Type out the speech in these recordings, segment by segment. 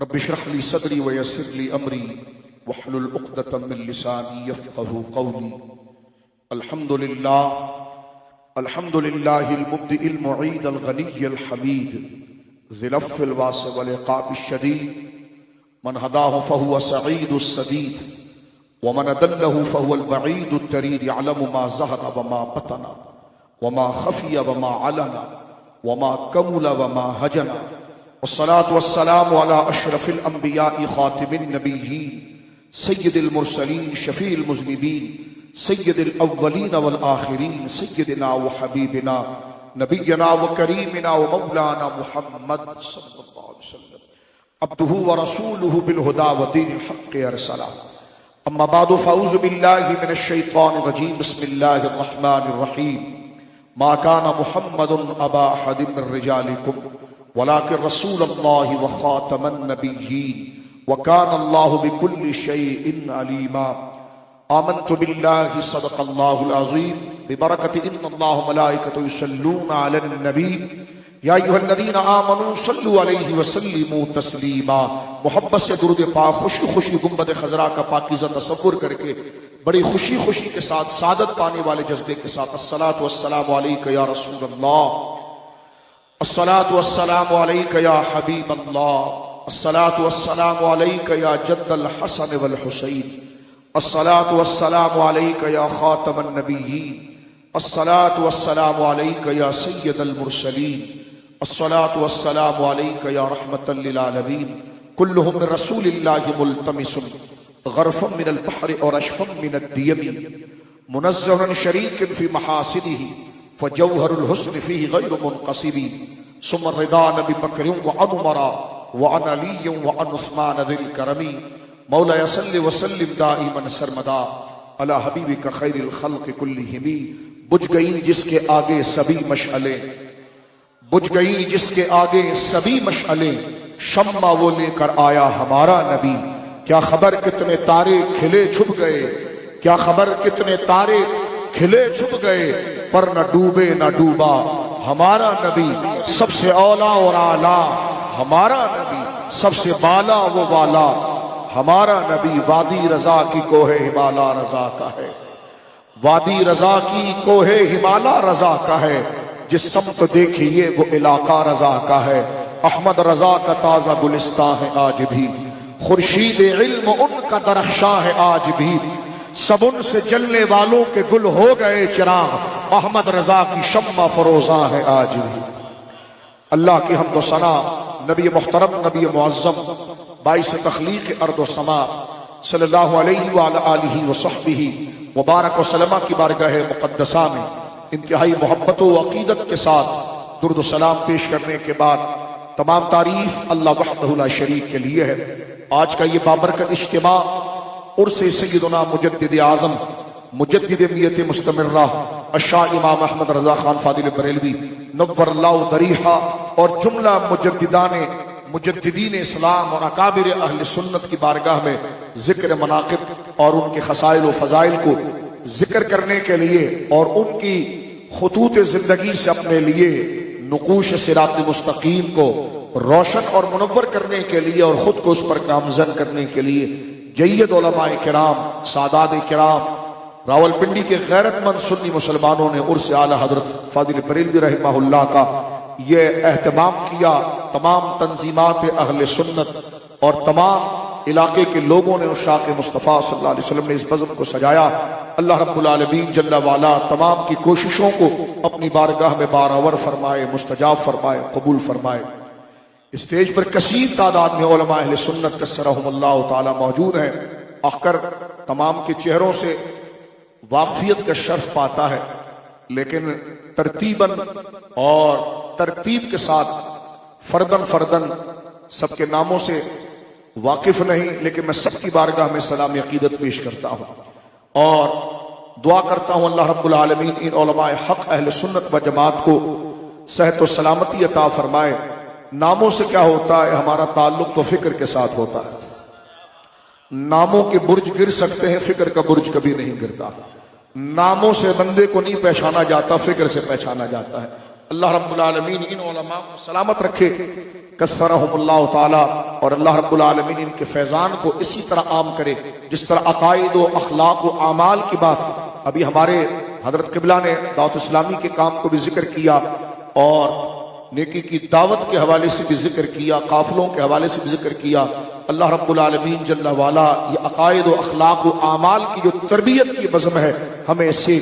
رب اشرح لي صدري ويسر لي امري واحلل عقدة من لساني يفقهوا قولي. الحمد لله المبدئ المعيد الغني الحميد ذي العفو الواسع والعقاب الشديد. من هداه فهو سعيد السديد ومن أضله فهو البعيد التريد. يعلم ما ظهر وما بطن وما خفي وما علن وما كمل وما هجن. والصلاة والسلام على أشرف الأنبياء خاتم النبيين سيد المرسلين شفيع المذنبين سيد الأولين والآخرين سيدنا وحبيبنا نبينا وكريمنا ومولانا محمد صلى الله عليه وسلم عبده ورسوله بالهدى ودين الحق أرسله. أما بعد فأعوذ بالله من الشيطان الرجيم. بسم الله الرحمن الرحيم. ما كان محمد أبا أحد من رجالكم ولكن رسول الله وخاتم النبيين وكان الله بكل شيء عليما. آمنت بالله صدق الله العظيم ببركة إن الله ملائكته يصلون على النبي یا ایھا الذین آمنوا صلوا علیہ وسلموا تسلیما. محبت سے درود پاک خوشی خوشی گنبد خضرا کا پاکیزہ تصور کر کے بڑی خوشی خوشی کے ساتھ سعادت پانے والے جذبے کے ساتھ الصلاۃ والسلام علیک یا رسول اللہ، الصلاۃ والسلام علیک یا حبیب اللہ، الصلاۃ والسلام علیک یا جد الحسن والحسین، الصلاۃ والسلام علیک یا خاتم النبیین، الصلاۃ والسلام علیک یا سید المرسلین، الصلاۃ والسلام علیک یا رحمۃ للعالمین. کلہم من رسول اللہ ملتمس غرفا من البحر اور اشفا من الدیم منزہ شریک فی محاسنہ فجوہر الحسن فیہ غیر منقسم. ثم الرضا ببکر وعمر وعن علی وعن عثمان ذی الکرم. مولایا صل وسلم دائما سرمدا علی حبیبک خیر الخلق کلہم. بجھ گئی جس کے آگے سبھی مشعلیں، بجھ گئی جس کے آگے سبھی مشعلیں، شمع وہ لے کر آیا ہمارا نبی. کیا خبر کتنے تارے کھلے چھپ گئے، کیا خبر کتنے تارے کھلے چھپ گئے، پر نہ ڈوبے نہ ڈوبا ہمارا نبی. سب سے اولا اور اعلیٰ ہمارا نبی، سب سے بالا وہ والا ہمارا نبی. وادی رضا کی کوہ ہمالا رضا کا ہے، وادی رضا کی کوہ ہمالا رضا کا ہے. جس سمت دیکھیے وہ علاقہ رضا کا ہے. احمد رضا کا تازہ گلستان ہے آج بھی، خورشید علم ان کا درخشاں ہے آج بھی. سب ان سے جلنے والوں کے گل ہو گئے چراغ، احمد رضا کی شمع فروزاں ہے آج بھی. اللہ کی حمد و ثنا نبی محترم نبی معظم باعث تخلیق ارض و سما صلی اللہ علیہ وآلہ وصحبہ مبارک و سلمہ کی بارگاہ مقدسہ میں انتہائی محبت و عقیدت کے ساتھ درود و سلام پیش کرنے کے بعد تمام تعریف اللہ وحدہ لا شریک کے لیے ہے. آج کا یہ بابرکت اجتماع عرس سیدنا مجدد اعظم مجدد میت مستمرہ الشاہ امام احمد رضا خان فاضل بریلوی نور اللہ ضریحہ اور جملہ مجددین اسلام اور اکابر اہل سنت کی بارگاہ میں ذکر مناقب اور ان کے خصائل و فضائل کو ذکر کرنے کے لیے اور ان کی خطوط زندگی سے اپنے لیے نقوش صراط مستقیم کو روشن اور منور کرنے کے لیے اور خود کو اس پر گامزن کرنے کے لیے جید علماء کرام، سادات کرام، راولپنڈی کے غیرت مند سنی مسلمانوں نے عرس اعلی حضرت فاضل بریلوی رحمہ اللہ کا یہ اہتمام کیا. تمام تنظیمات اہل سنت اور تمام علاقے کے لوگوں نے عشاق مصطفیٰ صلی اللہ علیہ وسلم نے اس بزم کو سجایا. اللہ رب العالمین جل وعلا تمام کی کوششوں کو اپنی بارگاہ میں بارآور فرمائے، مستجاب فرمائے، قبول فرمائے. اسٹیج پر کثیر تعداد میں علماء اہل سنت کثرہم اللہ تعالی موجود ہیں. اخر تمام کے چہروں سے واقفیت کا شرف پاتا ہے، لیکن ترتیباً اور ترتیب کے ساتھ فردن سب کے ناموں سے واقف نہیں، لیکن میں سب کی بارگاہ میں سلام عقیدت پیش کرتا ہوں اور دعا کرتا ہوں اللہ رب العالمین ان علماء حق اہل سنت و جماعت کو صحت و سلامتی عطا فرمائے. ناموں سے کیا ہوتا ہے، ہمارا تعلق تو فکر کے ساتھ ہوتا ہے. ناموں کے برج گر سکتے ہیں، فکر کا برج کبھی نہیں گرتا. ناموں سے بندے کو نہیں پہچانا جاتا، فکر سے پہچانا جاتا ہے. اللہ رب العالمین ان علماء کو سلامت رکھے، کثرہم اللہ تعالی، اور اللہ رب العالمین ان کے فیضان کو اسی طرح عام کرے جس طرح عقائد و اخلاق و اعمال کی بات ابھی ہمارے حضرت قبلہ نے دعوت اسلامی کے کام کو بھی ذکر کیا اور نیکی کی دعوت کے حوالے سے بھی ذکر کیا، قافلوں کے حوالے سے بھی ذکر کیا۔ اللہ رب العالمین جل وعلا یہ عقائد و اخلاق و اعمال کی جو تربیت کی بزم ہے، ہمیں اس سے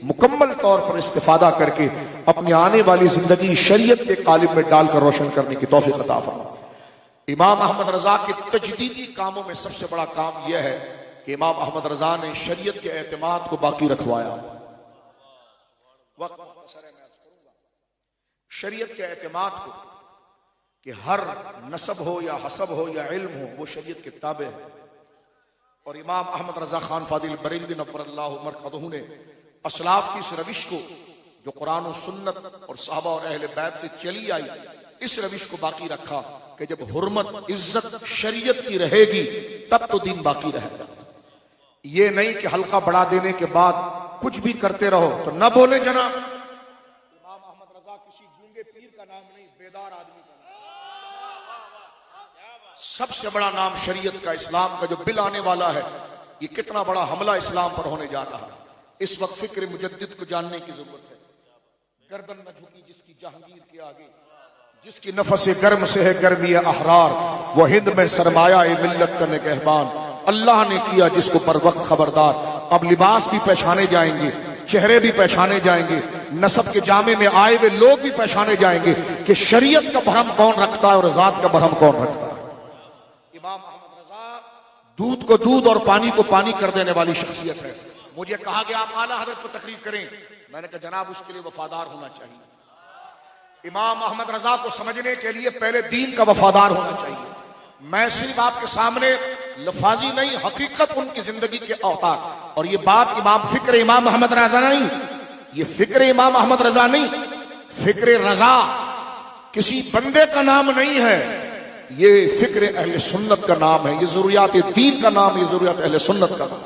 مکمل طور پر استفادہ کر کے اپنی آنے والی زندگی شریعت کے قالب میں ڈال کر روشن کرنے کی توفیق عطا فرمائے۔ امام احمد رضا کے تجدیدی کاموں میں سب سے بڑا کام یہ ہے کہ امام احمد رضا نے شریعت کے اعتماد کو باقی رکھوایا۔ وقت مختصر ہے، میں عرض کروں گا شریعت کے اعتماد کو، کہ ہر نسب ہو یا حسب ہو یا علم ہو وہ شریعت کے تابع ہے۔ اور امام احمد رضا خان فاضل بریلوی نور اللہ مرقدہ نے اسلاف کی اس روش کو جو قرآن و سنت اور صحابہ اور اہل بیت سے چلی آئی، اس روش کو باقی رکھا کہ جب حرمت عزت شریعت کی رہے گی تب تو دین باقی رہے گا۔ یہ نہیں کہ حلقہ بڑھا دینے کے بعد کچھ بھی کرتے رہو تو نہ بولے جناب۔ امام احمد رضا کسی گونگے پیر کا نام نہیں، بیدار آدمی کا نام۔ سب سے بڑا نام شریعت کا، اسلام کا جو بل آنے والا ہے، یہ کتنا بڑا حملہ اسلام پر ہونے جا رہا ہے۔ اس وقت فکر مجدد کو جاننے کی ضرورت ہے۔ گردن نہ جھکی جس کی جہانگیر کے آگے، جس کی نفس گرم سے ہے گرمی احرار، وہ ہند میں سرمایہ ملت کا نگہبان، اللہ نے کیا جس کو پر وقت خبردار۔ اب لباس بھی پہچانے جائیں گے، چہرے بھی پہچانے جائیں گے، نسب کے جامے میں آئے ہوئے لوگ بھی پہچانے جائیں گے کہ شریعت کا بھرم کون رکھتا ہے اور ذات کا بھرم کون رکھتا ہے۔ امام احمد رضا دودھ کو دودھ اور پانی کو پانی کر دینے والی شخصیت ہے۔ مجھے کہا گیا آپ اعلیٰ حضرت کو تقریر کریں، میں نے کہا جناب اس کے لیے وفادار ہونا چاہیے۔ امام احمد رضا کو سمجھنے کے لیے پہلے دین کا وفادار ہونا چاہیے۔ میں صرف آپ کے سامنے لفاظی نہیں، حقیقت ان کی زندگی کے اوتار، اور یہ بات فکر امام احمد رضا نہیں، یہ فکر امام احمد رضا نہیں، فکر رضا کسی بندے کا نام نہیں ہے، یہ فکر اہل سنت کا نام ہے، یہ ضروریات دین کا نام، یہ ضروریات اہل سنت کا نام۔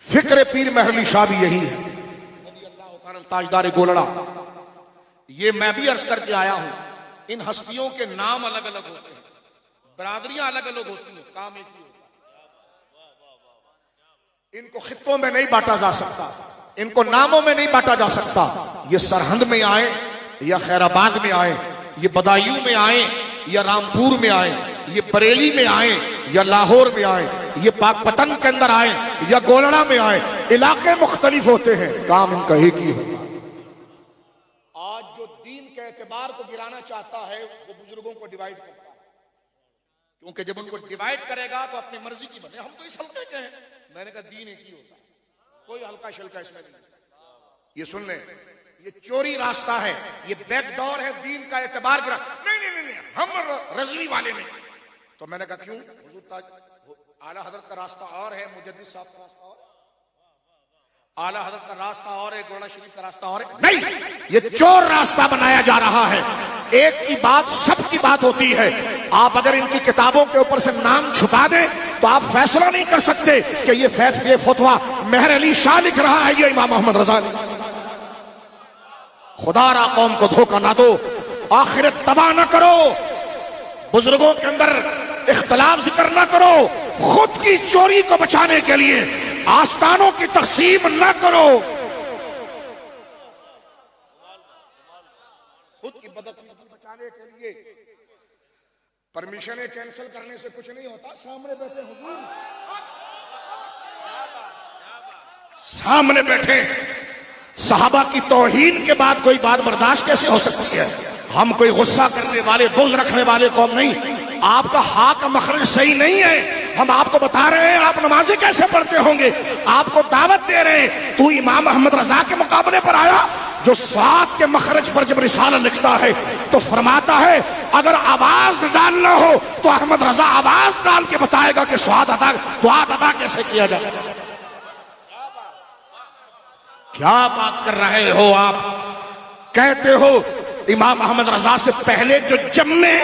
فکر پیر مہر علی شاہ بھی یہی ہے، رضی اللہ تعالی تاجدار گولڑا۔ یہ میں بھی عرض کر کے آیا ہوں، ان ہستیوں کے نام الگ الگ ہوتے ہیں، برادریاں الگ الگ ہوتی ہیں، کام ایک ہی ہوتا ہے۔ ان کو خطوں میں نہیں بانٹا جا سکتا، ان کو ناموں میں نہیں بانٹا جا سکتا۔ یہ سرہند میں آئے یا خیر آباد میں آئے، یہ بدایوں میں آئے یا رامپور میں آئے، یہ بریلی میں آئے یا لاہور میں آئے، یہ پاک پتن کے اندر آئے یا گولڑا میں آئے، علاقے مختلف ہوتے ہیں، کام ان کا ایک ہی ہوتا ہے۔ آج جو دین کے اعتبار کو گرانا چاہتا ہے وہ بزرگوں کو ڈیوائیڈ کرتا ہے، کیونکہ جب ان کو ڈیوائیڈ کرے گا تو اپنی مرضی کی بنے۔ ہم تو اس حلقے کے ہیں، میں نے کہا دین ایک ہی ہوتا ہے، کوئی ہلکا شلکا اس میں نہیں۔ یہ سن لیں، یہ چوری راستہ ہے، یہ بیک ڈور ہے، دین کا اعتبار گرا۔ نہیں، ہم رضوی والے نہیں۔ تو میں نے کہا کیوں؟ حضور تاج اعلیٰ حضرت کا راستہ اور ہے، مجدد صاحب کا راستہ اور ہے، اعلیٰ حضرت کا راستہ اور ہے، گوڑا شریف کا راستہ اور ہے۔ نہیں، یہ چور راستہ بنایا جا رہا ہے۔ ایک کی بات سب کی بات ہوتی ہے۔ آپ اگر ان کی کتابوں کے اوپر سے نام چھپا دیں تو آپ فیصلہ نہیں کر سکتے کہ یہ فتویٰ مہر علی شاہ لکھ رہا ہے، یہ امام احمد رضا۔ خدا را قوم کو دھوکہ نہ دو، آخرت تباہ نہ کرو، بزرگوں کے اندر اختلاف ذکر نہ کرو، خود کی چوری کو بچانے کے لیے آستانوں کی تقسیم نہ کرو، خود کی بدعقیدگی بچانے کے لیے پرمیشنیں کینسل کرنے سے کچھ نہیں ہوتا۔ سامنے بیٹھے حضور، سامنے بیٹھے، صحابہ کی توہین کے بعد کوئی بات برداشت کیسے ہو سکتی ہے؟ ہم کوئی غصہ کرنے والے، بغض رکھنے والے قوم نہیں۔ آپ کا ہاں کا مخرج صحیح نہیں ہے، ہم آپ کو بتا رہے ہیں آپ نمازیں کیسے پڑھتے ہوں گے، آپ کو دعوت دے رہے ہیں۔ تو امام احمد رضا کے مقابلے پر آیا جو سات کے مخرج پر جب رسالہ لکھتا ہے تو فرماتا ہے اگر آواز ڈالنا ہو تو احمد رضا آواز ڈال کے بتائے گا کہ دعا ادا کیسے کیا جائے۔ کیا بات کر رہے ہو آپ؟ کہتے ہو امام احمد رضا سے پہلے جو جمے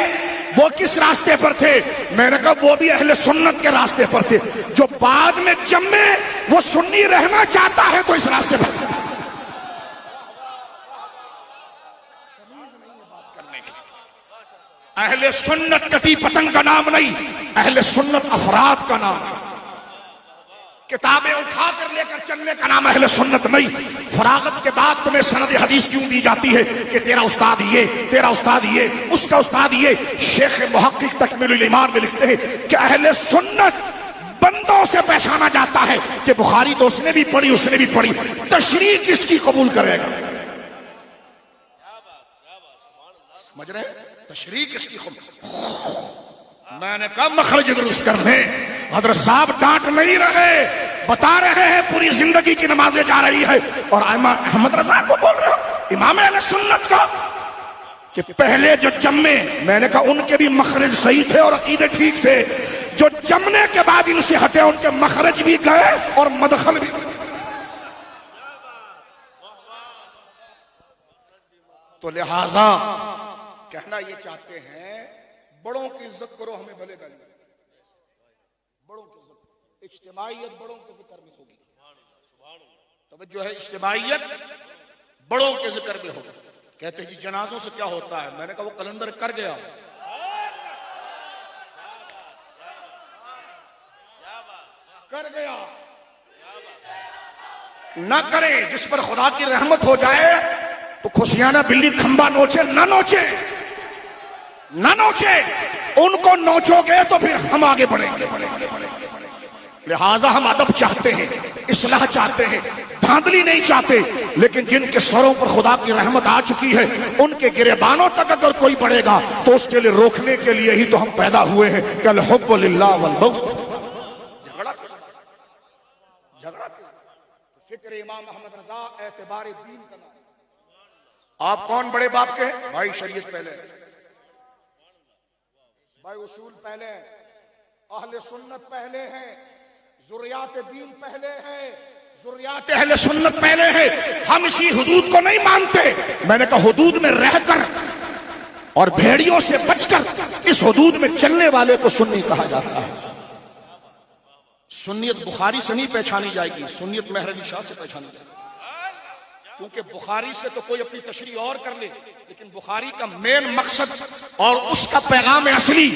وہ کس راستے پر تھے؟ میں نے کہا وہ بھی اہل سنت کے راستے پر تھے۔ جو بعد میں جمے وہ سنی رہنا چاہتا ہے تو اس راستے پر۔ اہل سنت کٹی پتنگ کا نام نہیں، اہل سنت افراد کا نام ہے۔ کتابیں اٹھا کر لے کر چلنے کا نام اہل سنت نہیں۔ فراغت کے بعد تمہیں سند حدیث کیوں دی جاتی ہے کہ تیرا استاد یہ، تیرا استاد یہ، اس کا استاد یہ؟ شیخ محقق تکمیل الایمان میں لکھتے ہیں کہ اہل سنت بندوں سے پہچانا جاتا ہے کہ بخاری تو اس نے بھی پڑھی، اس نے بھی پڑھی، تشریح کس کی قبول کرے گا؟ سمجھ رہے ہیں؟ تشریح کس کی قبول؟ میں نے کہا مخرج درست کرنے۔ حضرت صاحب ڈانٹ نہیں رہے، بتا رہے ہیں پوری زندگی کی نمازیں جا رہی ہے، اور احمد رضا کو بول رہے ہو امام اہل سنت کا کہ پہلے جو جمے، میں نے کہا ان کے بھی مخرج صحیح تھے اور عقیدے ٹھیک تھے، جو جمنے کے بعد ان سے ہٹے ان کے مخرج بھی گئے اور مدخل بھی۔ تو لہذا کہنا یہ چاہتے ہیں بڑوں کی عزت کرو، ہمیں بھلے گا نہیں، بڑوں کی عزت، اجتماعیت بڑوں کے ذکر میں ہوگی، توجہ ہے، اجتماعیت بڑوں کے ذکر میں ہوگی۔ کہتے ہیں جی جنازوں سے کیا ہوتا ہے؟ میں نے کہا وہ کلندر کر گیا، کر گیا، نہ کرے۔ جس پر خدا کی رحمت ہو جائے تو خوشیانہ بلی کھمبا نوچے، نہ نوچے، نہ نوچے، ان کو نوچو گے تو پھر ہم آگے بڑھیں گے۔ لہذا ہم ادب چاہتے ہیں، اصلاح چاہتے ہیں، دھاندلی نہیں چاہتے، لیکن جن کے سروں پر خدا کی رحمت آ چکی ہے ان کے گریبانوں تک اگر کوئی بڑھے گا تو اس کے لیے روکنے کے لیے ہی تو ہم پیدا ہوئے ہیں کہ الحب للہ والبغض۔ جھگڑا فکر امام احمد رضا اعتبار دین کا نام۔ آپ کون بڑے باپ کے ہیں؟ بھائی شریعت پہلے، بھائی اصول پہلے، اہل سنت پہلے ہیں، ذریات دین پہلے ہیں، ذریات اہل سنت پہلے ہیں۔ ہم اسی حدود کو نہیں مانتے۔ میں نے کہا حدود میں رہ کر اور بھیڑیوں سے بچ کر اس حدود میں چلنے والے کو سنی کہا جاتا ہے۔ سنیت بخاری سے نہیں پہچانی جائے گی، سنیت مہر علی شاہ سے پہچانی جائے گی، کیونکہ بخاری سے تو کوئی اپنی تشریح اور کر لے، لیکن بخاری کا مین مقصد اور اس کا پیغام اصلی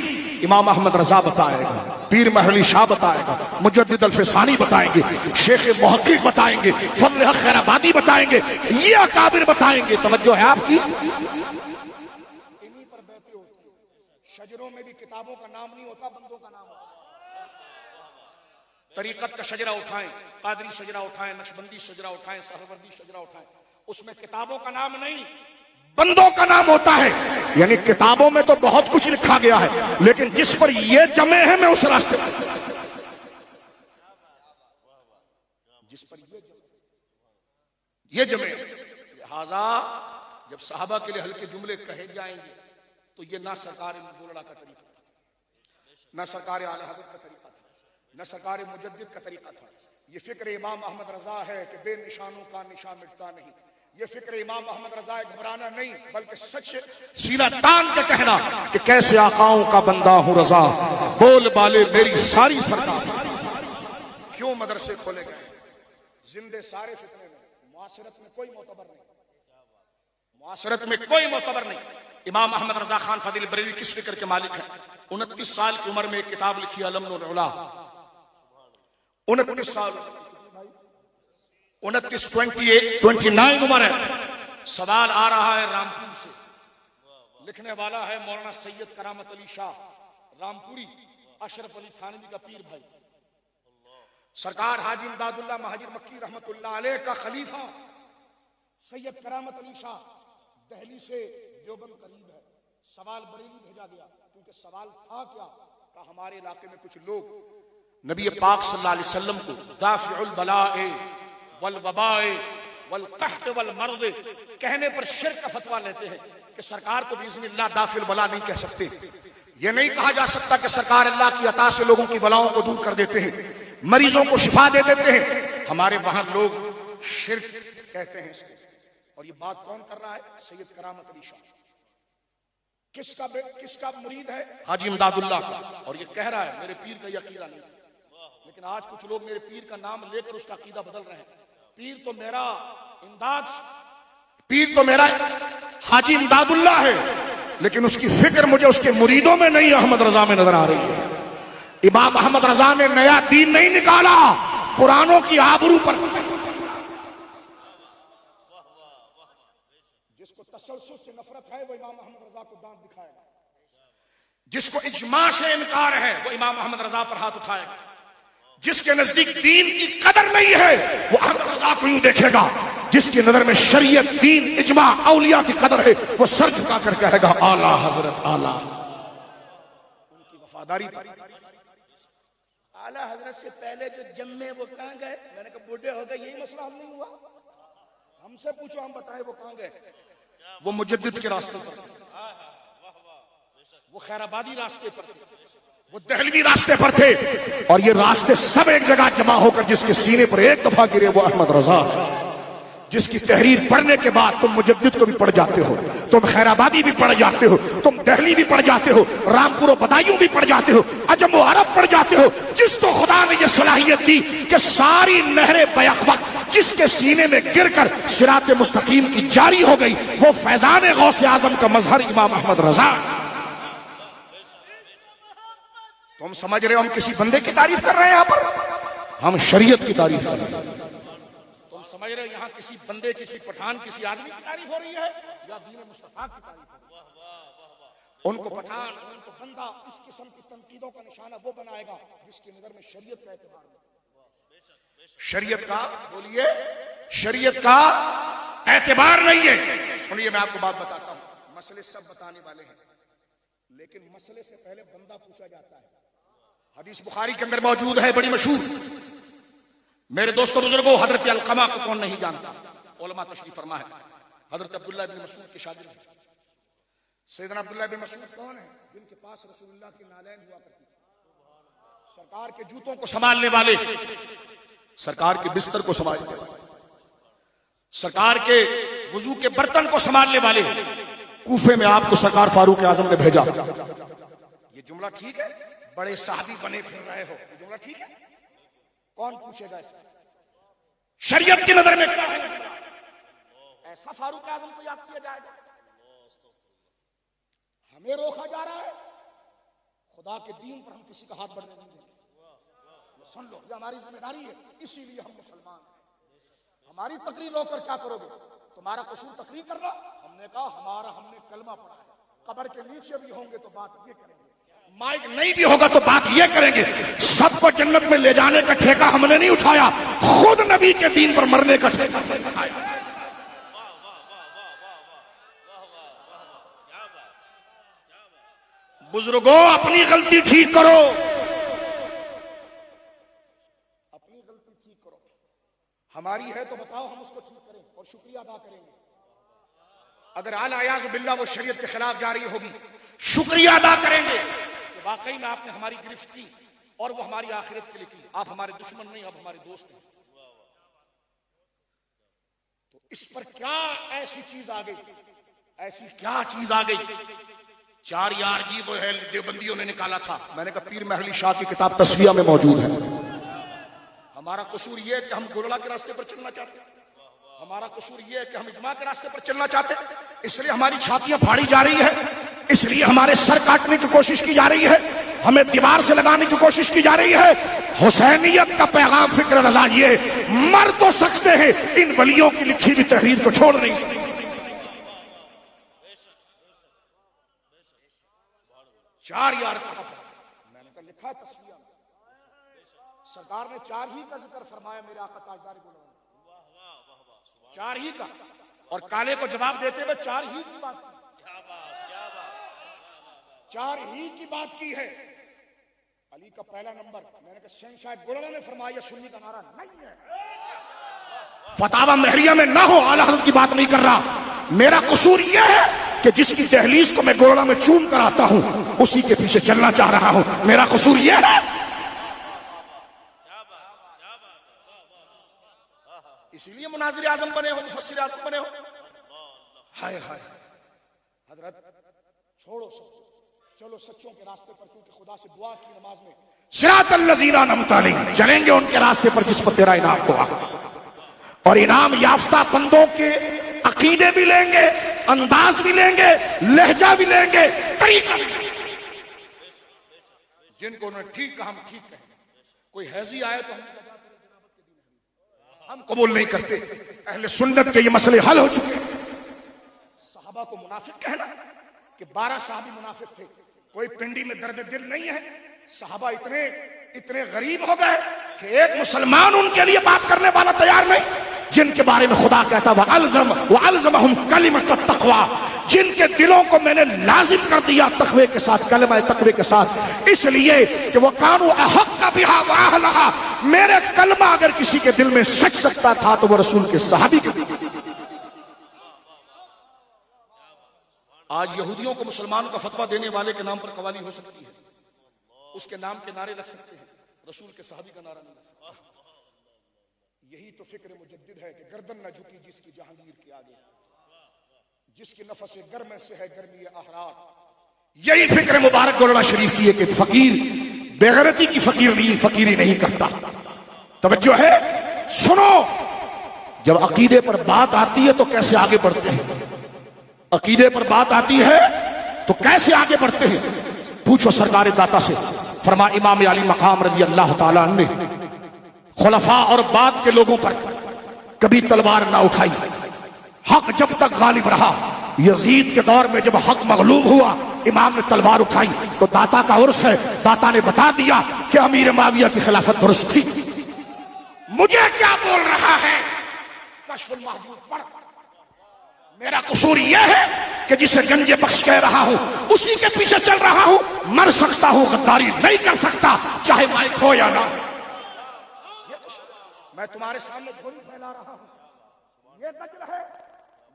امام احمد رضا بتائے گا، پیر مہر علی شاہ بتائے گا، مجدد الفسانی بتائیں گے، شیخ محقق بتائیں گے، فضل حق خیر آبادی بتائیں گے، یہ اکابر بتائیں گے۔ توجہ ہے آپ کی؟ انہی پر بیعتیں ہوتی ہیں۔ شجروں میں بھی کتابوں کا نام نہیں ہوتا، بندوں کا نام ہوتا۔ طریقت کا شجرہ اٹھائیں، قادری شجرہ اٹھائیں، نقشبندی شجرہ اٹھائیں، سہروردی شجرہ اٹھائیں، اس میں کتابوں کا نام نہیں، بندوں کا نام ہوتا ہے۔ یعنی کتابوں میں تو بہت کچھ لکھا گیا ہے، لیکن جس پر یہ جمع ہے میں اس راستے جس پر یہ جمع ہے۔ لہذا جب صحابہ کے لیے ہلکے جملے کہے جائیں گے تو یہ نہ سرکار مولڑا کا طریقہ تھا، نہ سرکار اعلی حضرت کا طریقہ تھا، نہ سرکار مجدد کا طریقہ تھا۔ یہ فکر امام احمد رضا ہے کہ بے نشانوں کا نشان مٹتا نہیں۔ یہ فکر امام احمد رضا ہے گھبرانا نہیں، بلکہ سچ سینہ تان کے کہنا کہ کیسے آقاؤں کا بندہ ہوں رضا، بول بالے میری ساری سرکار۔ کیوں مدرسے کھولے گئے؟ زندے سارے فتنے میں، معاشرت میں کوئی معتبر نہیں، معاشرت میں کوئی معتبر نہیں۔ امام احمد رضا خان فاضل بریلوی کس فکر کے مالک ہیں؟ 29 سال کی عمر میں ایک کتاب لکھی علم العلا، 29 سال، 29 عمر ہے۔ سوال آ رہا ہے رامپور سے، لکھنے والا ہے مولانا سید کرامت علی شاہ رامپوری، اشرف علی تھانوی کا پیر بھائی، سرکار حاجی امداد اللہ مہاجر مکی رحمت اللہ علیہ کا خلیفہ سید کرامت علی شاہ دہلی سے دیوبند قریب ہے۔ سوال بریلی بھیجا گیا، کیونکہ سوال تھا کیا کہ ہمارے علاقے میں کچھ لوگ نبی پاک صلی اللہ علیہ وسلم کو دافع البلاء والوباء والقحط والمرض کہنے پر شرک کا فتویٰ لیتے ہیں کہ سرکار کو باذن اللہ دافع البلاء نہیں کہہ سکتے۔ یہ نہیں کہا جا سکتا کہ سرکار اللہ کی عطا سے لوگوں کی بلاؤں کو دور کر دیتے ہیں، مریضوں کو شفا دے دیتے ہیں۔ ہمارے وہاں لوگ شرک کہتے ہیں اس کو، اور یہ بات کون کر رہا ہے؟ سید کرامت علی شاہ۔ کس کا مرید ہے؟ حاجی امداد اللہ کا، اور یہ کہہ رہا ہے میرے پیر کا یہ عقیدہ نہیں تھا، لیکن آج کچھ لوگ میرے پیر کا نام لے کر اس کا عقیدہ بدل رہے ہیں۔ پیر تو میرا امداد، پیر تو میرا حاجی امداد اللہ ہے، لیکن اس کی فکر مجھے اس کے مریدوں میں نہیں احمد رضا میں نظر آ رہی ہے. امام احمد رضا نے نیا دین نہیں نکالا، قرآنوں کی آبرو پر. جس کو تسلسل سے نفرت ہے وہ امام احمد رضا کو دانت دکھائے گا، جس کو اجماع سے انکار ہے وہ امام احمد رضا پر ہاتھ اٹھائے گا، جس کے نزدیک دین کی قدر نہیں ہے وہ احمد رضا کو یوں دیکھے گا، جس کی نظر میں شریعت، دین، اجماع، اولیاء کی قدر ہے وہ سر جھکا کر کہے گا اعلیٰ حضرت اعلیٰ. ان کی وفاداری پر. اعلیٰ حضرت سے پہلے جو جمے وہ کہاں گئے؟ میں نے کہا بوڑھے ہو گئے، یہی مسئلہ حل نہیں ہوا؟ ہم سے پوچھو، ہم بتائیں وہ کہاں گئے. وہ مجدد کے راستے پر تھے، وہ خیر آبادی راستے پر تھے، وہ دہلوی راستے پر تھے، اور یہ راستے سب ایک جگہ جمع ہو کر جس کے سینے پر ایک دفعہ گرے وہ احمد رضا، جس کی تحریر پڑھنے کے بعد تم مجدد کو بھی پڑھ جاتے ہو، تم خیر آبادی بھی پڑھ جاتے ہو، تم دہلی بھی پڑھ جاتے ہو، رامپور و بدایوں بھی پڑھ جاتے ہو، عجم و عرب پڑھ جاتے ہو. جس کو خدا نے یہ صلاحیت دی کہ ساری نہریں بیک وقت جس کے سینے میں گر کر صراط مستقیم کی جاری ہو گئی، وہ فیضان غوث اعظم کا مظہر امام احمد رضا. تم سمجھ رہے ہو ہم کسی بندے کی تعریف کر رہے ہیں؟ یہاں پر ہم شریعت کی تعریف کر رہے ہیں. تم سمجھ رہے ہو یہاں کسی بندے، کسی پٹھان، کسی آدمی کی تعریف ہو رہی ہے یا دین مصطفیٰ کی تعریف ہو رہی ہے؟ ان کو پٹھان، ان کو بندہ اس قسم کی تنقیدوں کا نشانہ وہ بنائے گا جس کی نظر میں شریعت کا اعتبار نہیں. شریعت کا، بولیے، شریعت کا اعتبار نہیں ہے. سنیے میں آپ کو بات بتاتا ہوں، مسئلے سب بتانے والے ہیں لیکن مسئلے سے پہلے بندہ پوچھا جاتا ہے. حدیث بخاری کے اندر موجود ہے، بڑی مشہور. میرے دوستوں بزرگوں، حضرت علقمہ کو کون نہیں جانتا؟ علماء تشریف فرما ہے. حضرت عبداللہ بن مسعود کے شاگرد ہیں. سیدنا عبداللہ بن مسعود کون ہیں؟ جن کے پاس رسول اللہ کی نالین ہوا کرتی تھی، سرکار کے جوتوں کو سنبھالنے والے، سرکار کے بستر کو سنبھالنے والے، سرکار کے وضو کے برتن کو سنبھالنے والے. کوفے میں آپ کو سرکار فاروق اعظم نے بھیجا. یہ جملہ ٹھیک ہے؟ بڑے صحابی بنے پھر رہے ہو، یہ جملہ ٹھیک ہے؟ کون پوچھے گا اس کو؟ شریعت کی نظر میں کیا ہے؟ ایسا فاروق اعظم کو یاد کیا جائے گا؟ ہمیں روکا جا رہا ہے، خدا کے دین پر ہم کسی کا ہاتھ بڑھنے نہیں دیں گے. سن لو، یہ ہماری ذمہ داری ہے، اسی لیے ہم مسلمان ہیں. ہماری تقریر رو کر کیا کرو گے؟ تمہارا قصور تقریر کرنا. ہم نے کہا ہم نے کلمہ پڑھا ہے. قبر کے نیچے بھی ہوں گے تو بات یہ کریں گے، مائک نہیں بھی ہوگا تو بات یہ کریں گے. سب کو جنت میں لے جانے کا ٹھیکہ ہم نے نہیں اٹھایا، خود نبی کے دین پر مرنے کا ٹھیکہ اٹھایا. بزرگوں، اپنی غلطی ٹھیک کرو، اپنی غلطی ٹھیک کرو. ہماری ہے تو بتاؤ، ہم اس کو ٹھیک کریں اور شکریہ ادا کریں گے. اگر اعوذ باللہ وہ شریعت کے خلاف جا رہی ہوگی، شکریہ ادا کریں گے کہ واقعی میں آپ نے ہماری گرفت کی اور وہ ہماری آخرت کے لیے کی. آپ ہمارے دشمن نہیں، آپ ہمارے دوست ہیں. تو اس پر کیا ایسی چیز آ گئی، ایسی کیا چیز آ گئی؟ 4 یار جی وہ ہے دیوبندیوں نے نکالا تھا. میں نے کہا پیر محلی شاہ کی کتاب تصفیہ میں موجود ہے. ہمارا قصور یہ ہے کہ ہم گولڑا کے راستے پر چلنا چاہتے ہیں، ہمارا قصور یہ ہے کہ ہم اجماع کے راستے پر چلنا چاہتے ہیں. اس لیے ہماری چھاتیاں پھاڑی جا رہی ہے، اس لیے ہمارے سر کاٹنے کی کوشش کی جا رہی ہے، ہمیں دیوار سے لگانے کی کوشش کی جا رہی ہے. حسینیت کا پیغام فکر رضا یہ ہے، مر تو سکتے ہیں، ان ولیوں کی لکھی ہوئی تحریر کو چھوڑ نہیں سکتے. 4 یار کہا، میں نے کہا لکھا ہے تصویہ میں. سرکار نے 4 ہی کا ذکر فرمایا میرے آقا تاجدار گلاب، 4 ہی کا. اور کالے کو جواب دیتے ہوئے 4 ہی کی بات کی، 4 ہی کی بات کی ہے. علی کا پہلا نمبر. میں نے کہا شہنشاہ گولڑا نے فرمایا سنی کا نعرہ نہیں ہے، فتاوی مہریہ میں نہ ہو. اعلیٰ حضرت کی بات نہیں کر رہا. میرا قصور یہ ہے کہ جس کی دہلیز کو میں گولڑا میں چوم کر آتا ہوں اسی کے پیچھے چلنا چاہ رہا ہوں. میرا قصور یہ ہے. اسی لیے مناظر اعظم بنے ہو، مفسر اعظم بنے ہو. ہائے ہائے حضرت چھوڑو سب، چلو سچوں کے راستے پر، کیونکہ خدا سے دعا کی نماز میں صراط الذین انعمت علیہم، چلیں گے ان کے راستے پر جس پر تیرا انعام ہوا. اور انعام یافتہ بندوں کے عقیدے بھی لیں گے، انداز بھی لیں گے، لہجہ بھی لیں گے، طریقہ بھی لیں گے۔ جن کو انہوں نے ٹھیک کہا ہم ٹھیک کہیں، کوئی حیضی آئے تو ہم قبول نہیں کرتے۔ اہل سنت کے یہ مسئلے حل ہو چکے ہیں۔ صحابہ کو منافق کہنا کہ 12 صحابی منافق تھے، کوئی پنڈی میں درد دل نہیں ہے۔ صحابہ اتنے غریب ہو گئے کہ ایک مسلمان ان کے لیے بات کرنے والا تیار نہیں، جن کے بارے میں خدا کہتا وَأَلْزَمَهُمْ كَلِمَةَ التَّقْوَى، جن کے دلوں کو میں نے لازم کر دیا تقوی کے ساتھ، کلمہ تقوی کے ساتھ، اس لیے کہ وَكَانُوا أَحَقَّ بِهَا وَأَهْلَهَا، میرے کلمہ اگر کسی کے دل میں سچ سکتا تھا تو وہ رسول کے صحابی کے دل۔ آج یہودیوں کو مسلمانوں کا فتویٰ دینے والے کے نام پر قوالی ہو سکتی ہے، اس کے نام کے نعرے لگ سکتے ہیں، رسول کے صحابی کا نعرہ نہیں لگ سکتا۔ یہی تو فکر مجدد ہے کہ گردن نہ جھکی جس کی جہانگیر کے آگے، جس کی نفس گرم سے ہے گرمی احرار۔ یہی فکر مبارک گولڑا شریف کی ہے کہ فقیر بے غیرتی کی فقیری نہیں کرتا۔ توجہ ہے، سنو، جب عقیدے پر بات آتی ہے تو کیسے آگے بڑھتے ہیں، عقیدے پر بات آتی ہے تو کیسے آگے بڑھتے ہیں، پوچھو سرکار داتا سے۔ فرما امام علی مقام رضی اللہ تعالیٰ عنہ نے خلفاء اور بعد کے لوگوں پر کبھی تلوار نہ اٹھائی، حق جب تک غالب رہا۔ یزید کے دور میں جب حق مغلوب ہوا، امام نے تلوار اٹھائی تو داتا کا عرس ہے، داتا نے بتا دیا کہ امیر معاویہ کی خلافت درست تھی۔ مجھے کیا بول رہا ہے، کشف المحجوب پڑھ۔ میرا قصور یہ ہے کہ جسے گنج بخش کہہ رہا ہوں اسی کے پیچھے چل رہا ہوں، مر سکتا ہوں، غداری نہیں کر سکتا، چاہے مائک ہو یا نہ۔ میں تمہارے سامنے جھولی پھیلا رہا ہوں، یہ دجل ہے،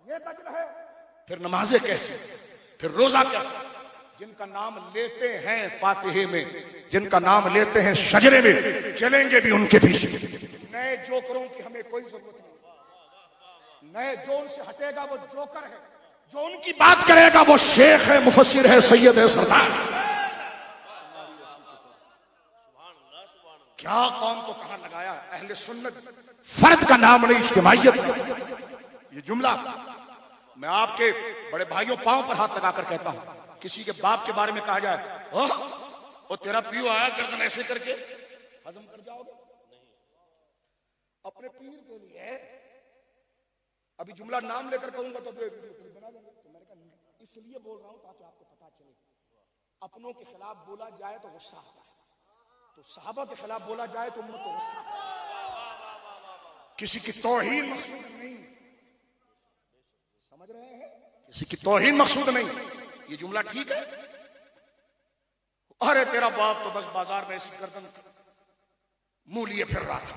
یہ دجل ہے۔ پھر نمازیں کیسے، پھر روزہ کیسے؟ جن کا نام لیتے ہیں فاتحے میں، جن کا نام لیتے ہیں شجرے میں، چلیں گے بھی ان کے پیچھے۔ نئے جوکروں کی ہمیں کوئی ضرورت نہیں، نئے جو ان سے ہٹے گا وہ جوکر ہے، جو ان کی بات کرے گا وہ شیخ ہے، مفسر ہے، سید ہے، سردار۔ کیا قوم کو کہاں لگایا؟ اہل سنت فرد کا نام نہیں، اجتماعیت۔ یہ جملہ میں آپ کے بڑے بھائیوں پاؤں پر ہاتھ لگا کر کہتا ہوں، کسی کے باپ کے بارے میں کہا جائے وہ تیرا پیو آیا گردن ایسے کر کے ہضم کر جاؤ گے؟ اپنے پیر کے لیے ابھی جملہ نام لے کر کہوں گا تو بنا لیں گے، تو میں نے کہا اس لیے بول رہا ہوں تاکہ آپ کو پتا چلے، اپنوں کے خلاف بولا جائے تو غصہ آتا ہے، تو صحابہ کے خلاف بولا جائے تو امت کو غصہ آتا ہے۔ کسی کی توہین مقصود نہیں، سمجھ رہے ہیں، کسی کی توہین مقصود نہیں۔ یہ جملہ ٹھیک ہے؟ ارے تیرا باپ تو بس بازار میں ایسی گردن منہ لیے پھر رہا تھا،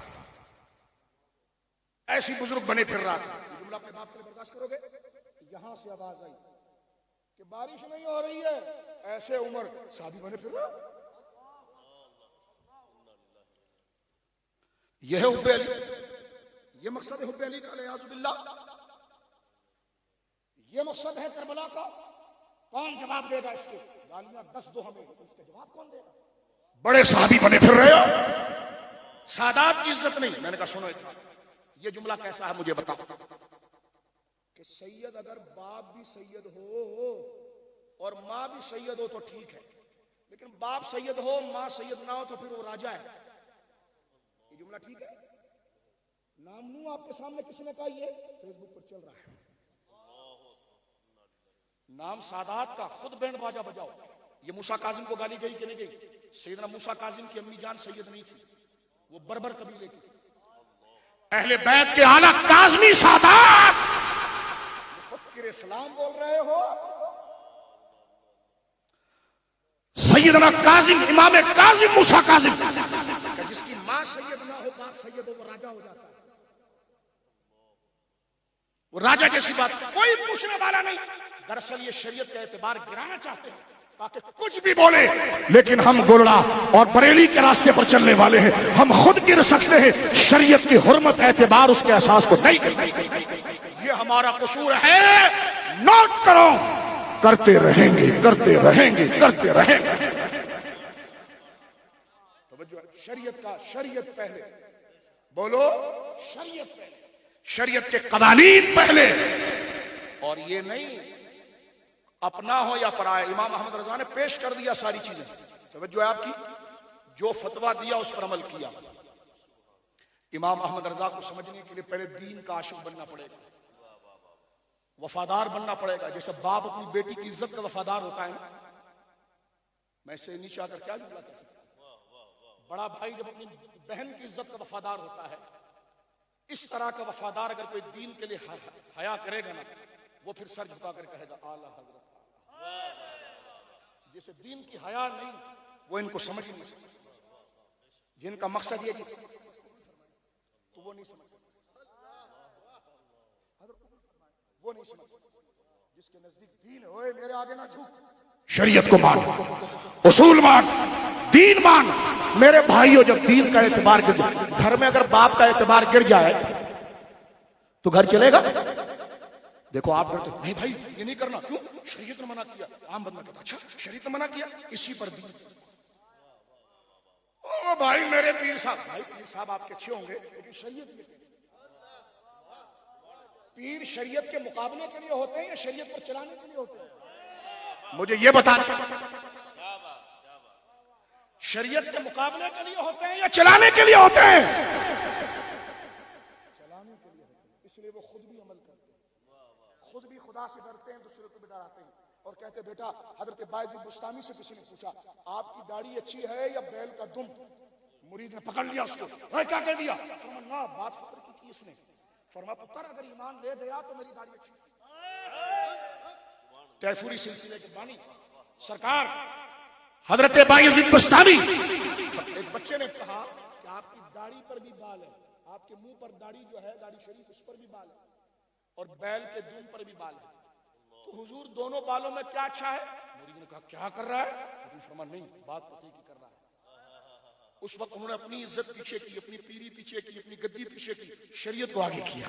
ایسی بزرگ بنے پھر رہا تھا، یہ جملہ اپنے باپ کے لیے برداشت کرو گے؟ یہاں سے آواز آئی کہ بارش نہیں ہو رہی ہے، ایسے عمر صحابی بنے پھر رہا۔ یہ ہے حب علی، یہ مقصد ہے حب علی کا، الیاذ باللہ، یہ مقصد ہے کربلا کا۔ کون جواب دے گا اس کے؟ گالیاں 10 دو ہمیں، اس کا جواب کون دے گا؟ بڑے صحابی بنے پھر رہے ہو، سادات کی عزت نہیں۔ میں نے کہا سنو یہ جملہ کیسا ہے مجھے بتاؤ کہ سید اگر باپ بھی سید ہو اور ماں بھی سید ہو تو ٹھیک ہے، لیکن باپ سید ہو ماں سید نہ ہو تو پھر وہ راجہ ہے۔ یہ جملہ ٹھیک ہے؟ نام لوں آپ کے سامنے، کس نے کہا؟ یہ فیس بک پر چل رہا ہے، نام سادات کا، خود بینڈ باجا بجاؤ۔ یہ موسیٰ کاظم کو گالی گئی کہ نہیں گئی؟ سیدنا موسیٰ کاظم کی امی جان سید نہیں تھی، وہ بربر قبیلے کی تھی۔ اہل بیت کے اعلیٰ کاظمی سادات مفکر اسلام بول رہے ہو؟ سیدنا کاظم، امام کاظم موسیٰ کاظم، جس کی ماں سید نہ ہو باپ سید ہو وہ راجہ ہو جاتا ہے، وہ راجہ جیسی بات کوئی پوچھنے والا نہیں۔ دراصل یہ شریعت کا اعتبار گرانا چاہتے ہیں تاکہ کچھ بھی بولے، لیکن ہم گولڑا اور بریلی کے راستے پر چلنے والے ہیں، ہم خود گر سکتے ہیں، شریعت کی حرمت اعتبار اس کے احساس کو نہیں کرتے۔ یہ ہمارا قصور ہے، نوٹ کرو، کرتے رہیں گے، کرتے رہیں گے، کرتے رہیں گے۔ توجہ، شریعت کا، شریعت پہلے بولو، شریعت پہلے، شریعت کے قوانین پہلے، اور یہ نہیں اپنا ہو یا پرایا. امام احمد رضا نے پیش کر دیا ساری چیزیں. توجہ ہے آپ کی, جو فتویٰ دیا اس پر عمل کیا. امام احمد رضا کو سمجھنے کے لیے پہلے دین کا عاشق بننا پڑے گا, وفادار بننا پڑے گا. جیسے باپ اپنی بیٹی کی عزت کا وفادار ہوتا ہے نا, میں سے نیچے آ کر کیا جملہ کر سکتا ہوں. بڑا بھائی جب اپنی بہن کی عزت کا وفادار ہوتا ہے, اس طرح کا وفادار اگر کوئی دین کے لیے حیا کرے گا نا, وہ پھر سر جھکا کر کہے گا اعلیٰ حضرت. جسے دین کی حیا نہیں, وہ ان کو سمجھ نہیں سکتا. جن کا مقصد یہ تو وہ نہیں سمجھ سکتا, وہ نہیں سمجھ سکتا. جس کے نزدیک دین ہوئے میرے آگے نہ جھوک, شریعت کو مان, اصول مان, دین مان. میرے بھائیو, جب دین کا اعتبار گر جائے, گھر میں اگر باپ کا اعتبار گر جائے تو گھر چلے گا. دیکھو آپ کرتے نہیں بھائی یہ نہیں کرنا, کیوں؟ شریعت نے منع کیا. عام بندہ کہتا اچھا شریعت نے منع کیا, اسی پر دین. او بھائی میرے پیر صاحب, بھائی پیر صاحب آپ کے اچھے ہوں گے لیکن شریعت یہ, پیر شریعت کے مقابلے کے لیے ہوتے ہیں یا شریعت پر چلانے کے لیے ہوتے ہیں؟ مجھے یہ بتانا, شریعت کے مقابلے کے لیے ہوتے ہیں یا چلانے کے لیے ہوتے ہیں؟ چلانے کے لیے ہوتے ہیں. اس لیے وہ خود بھی عمل کرتے ہیں, خود بھی خدا سے ڈرتے ہیں, دوسرے کو بھی ڈراتے ہیں. اور کہتے بیٹا, حضرت بایزید بستامی سے کسی نے پوچھا آپ کی داڑھی اچھی ہے یا بیل کا دم؟ مرید نے پکڑ لیا اس کو, کیا کہہ دیا؟ فرمایا بات فکر کی اس نے. فرما پتر اگر ایمان لے گیا تو میری داڑھی اچھی. تیفوری سلسلے کے بانی سرکار حضرت بایزید بستامی, ایک بچے نے کہا کہ آپ کی داڑھی پر بھی بال ہے, آپ کے منہ پر داڑھی جو ہے داڑھی شریف اس پر بھی بال ہے, اور بیل کے دم پر بھی بال ہے, تو حضور دونوں بالوں میں کیا اچھا ہے؟ مرید نے کہا کیا کر رہا ہے؟ حضور فرمایا نہیں, بات پتہ کی کر رہا ہے. اس وقت انہوں نے اپنی عزت پیچھے کی, اپنی پیری پیچھے کی, اپنی گدی پیچھے کی, شریعت کو آگے کیا.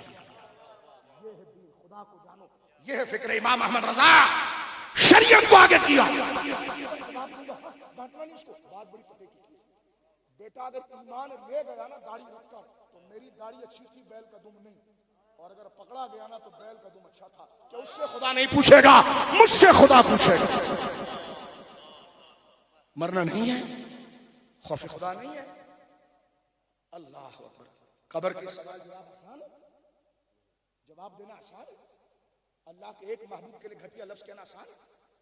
یہ ہے دین, خدا کو جانو. یہ ہے فکر امام احمد رضا, شریعت کو آگے کیا. ڈانٹنا نہیں اس کو, بات بڑی پتہ کی. بیٹا اگر ایمان لے گیا نا داڑھی رکھ کر, تو میری داڑھی اچھی تھی بیل کا دم نہیں, اور اگر پکڑا گیا نا تو بیل کا دم اچھا تھا. کہ اس سے خدا نہیں پوچھے گا, مجھ سے خدا پوچھے گا. مرنا نہیں ہے, خوف خدا نہیں ہے. اللہ اکبر. قبر کے سوال جواب آسان, جواب دینا آسان. اللہ کے ایک محبوب کے لیے گھٹیا لفظ کہنا آسان.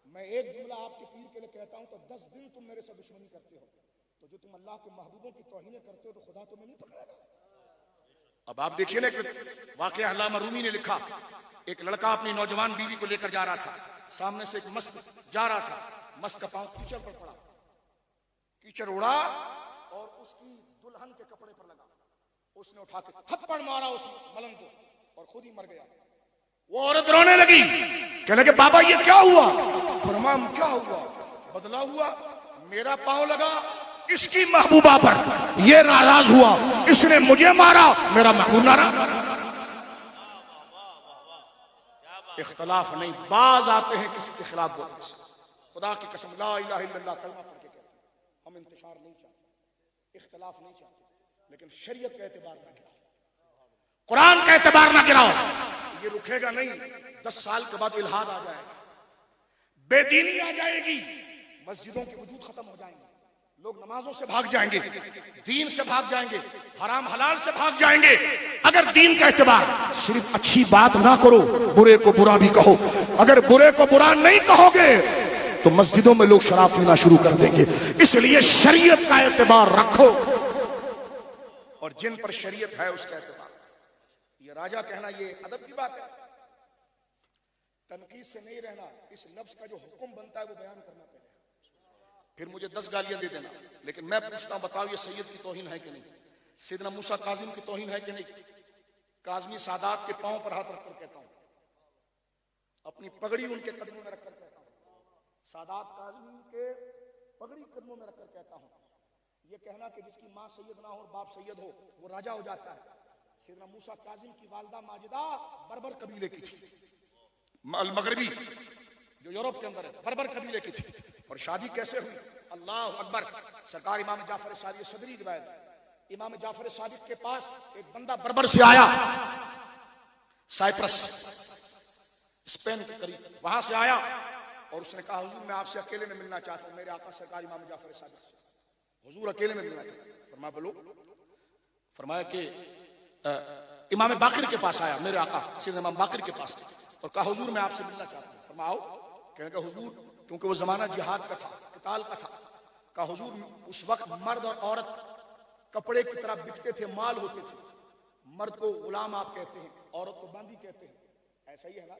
میں ایک جملہ آپ کے پیر کے لیے کہتا ہوں تو 10 دن تم میرے سے دشمنی کرتے ہو, تو جو تم اللہ کے محبوبوں کی توہین کرتے ہو تو خدا تمہیں نہیں پکڑے گا. اب آپ دیکھیے نا کہ واقعہ علامہ رومی نے لکھا, ایک لڑکا اپنی نوجوان بیوی کو لے کر جا رہا تھا, سامنے سے ایک مست جا رہا تھا, مست کا پاؤں کیچڑ پر پڑا, کیچڑ اڑا اور اس کی دلہن کے کپڑے پر لگا. اس نے اٹھا کے تھپڑ مارا اس ملنگ کو اور خود ہی مر گیا. وہ عورت رونے لگی, کہنے کہ بابا یہ کیا ہوا؟ فرمایا کیا ہوا؟ بدلا ہوا, میرا پاؤں لگا اس کی محبوبہ پر, یہ ناراض ہوا, اس نے مجھے مارا, میرا محبوب ناراض. اختلاف نہیں, باز آتے ہیں کسی کے خلاف بولنے سے. خدا کی قسم لا الہ الا اللہ کلمہ پڑھ کے کہتے ہیں, ہم انتشار نہیں چاہتے, اختلاف نہیں چاہتے, لیکن شریعت کا اعتبار نہ گراؤ, قرآن کا اعتبار نہ گراؤ. یہ رکے گا نہیں, 10 سال کے بعد الہاد آ جائے گا, بے دینی آ جائے گی, مسجدوں کے وجود ختم ہو جائیں گے, لوگ نمازوں سے بھاگ جائیں گے, دین سے بھاگ جائیں گے, حرام حلال سے بھاگ جائیں گے. اگر دین کا اعتبار, صرف اچھی بات نہ کرو, برے کو برا بھی کہو. اگر برے کو برا نہیں کہو گے تو مسجدوں میں لوگ شراب پینا شروع کر دیں گے. اس لیے شریعت کا اعتبار رکھو, اور جن پر شریعت ہے اس کا اعتبار. یہ راجہ کہنا یہ ادب کی بات ہے, تنقید سے نہیں رہنا, اس لفظ کا جو حکم بنتا ہے وہ بیان کرنا پڑتا ہے. پھر مجھے 10 گالیاں دے دینا, لیکن میں پوچھتا ہوں بتاؤ یہ سید کی توہین ہے کہ نہیں؟ سیدنا موسیٰ کاظم کی توہین ہے کہ نہیں؟ کاظمی سادات کے پاؤں پر ہاتھ رکھ کر کہتا ہوں, اپنی پگڑی ان کے قدموں میں رکھ کر کہتا ہوں, سادات کاظمی کے پگڑی قدموں میں رکھ کر کہتا ہوں. یہ کہنا کہ جس کی ماں سید نہ ہو اور باپ سید ہو وہ راجہ ہو جاتا ہے. سیدنا موسیٰ کاظم کی والدہ ماجدہ بربر قبیلے کی تھی, المغربی جو یورپ کے اندر ہے, بربر قبیلے کی تھی. اور شادی کیسے ہوئی؟ اللہ اکبر. سرکار امام جعفر صادق صدری روایت, امام جعفر صادق کے پاس ایک بندہ بربر سے آیا, سائپرس اسپین کے قریب، وہاں سے آیا اور اس نے کہا حضور میں آپ سے اکیلے میں ملنا چاہتا ہوں، میرے آقا سرکار امام جعفر صادق سے، حضور اکیلے میں ملنا چاہتا ہوں۔ فرمایا بولو، فرمایا کہ امام باقر کے پاس آیا، میرے آقا سیدنا امام باقر کے پاس، اور کہا حضور میں آپ سے ملنا چاہتا ہوں۔ فرمایا آؤ۔ کہنے کا حضور، کیونکہ وہ زمانہ جہاد کا تھا، قتال کا تھا، کہا حضور اس وقت مرد اور عورت کپڑے کی طرح بکتے تھے، مال ہوتے تھے، مرد کو غلام آپ کہتے ہیں، عورت کو باندی کہتے ہیں، ایسا ہی ہے نا،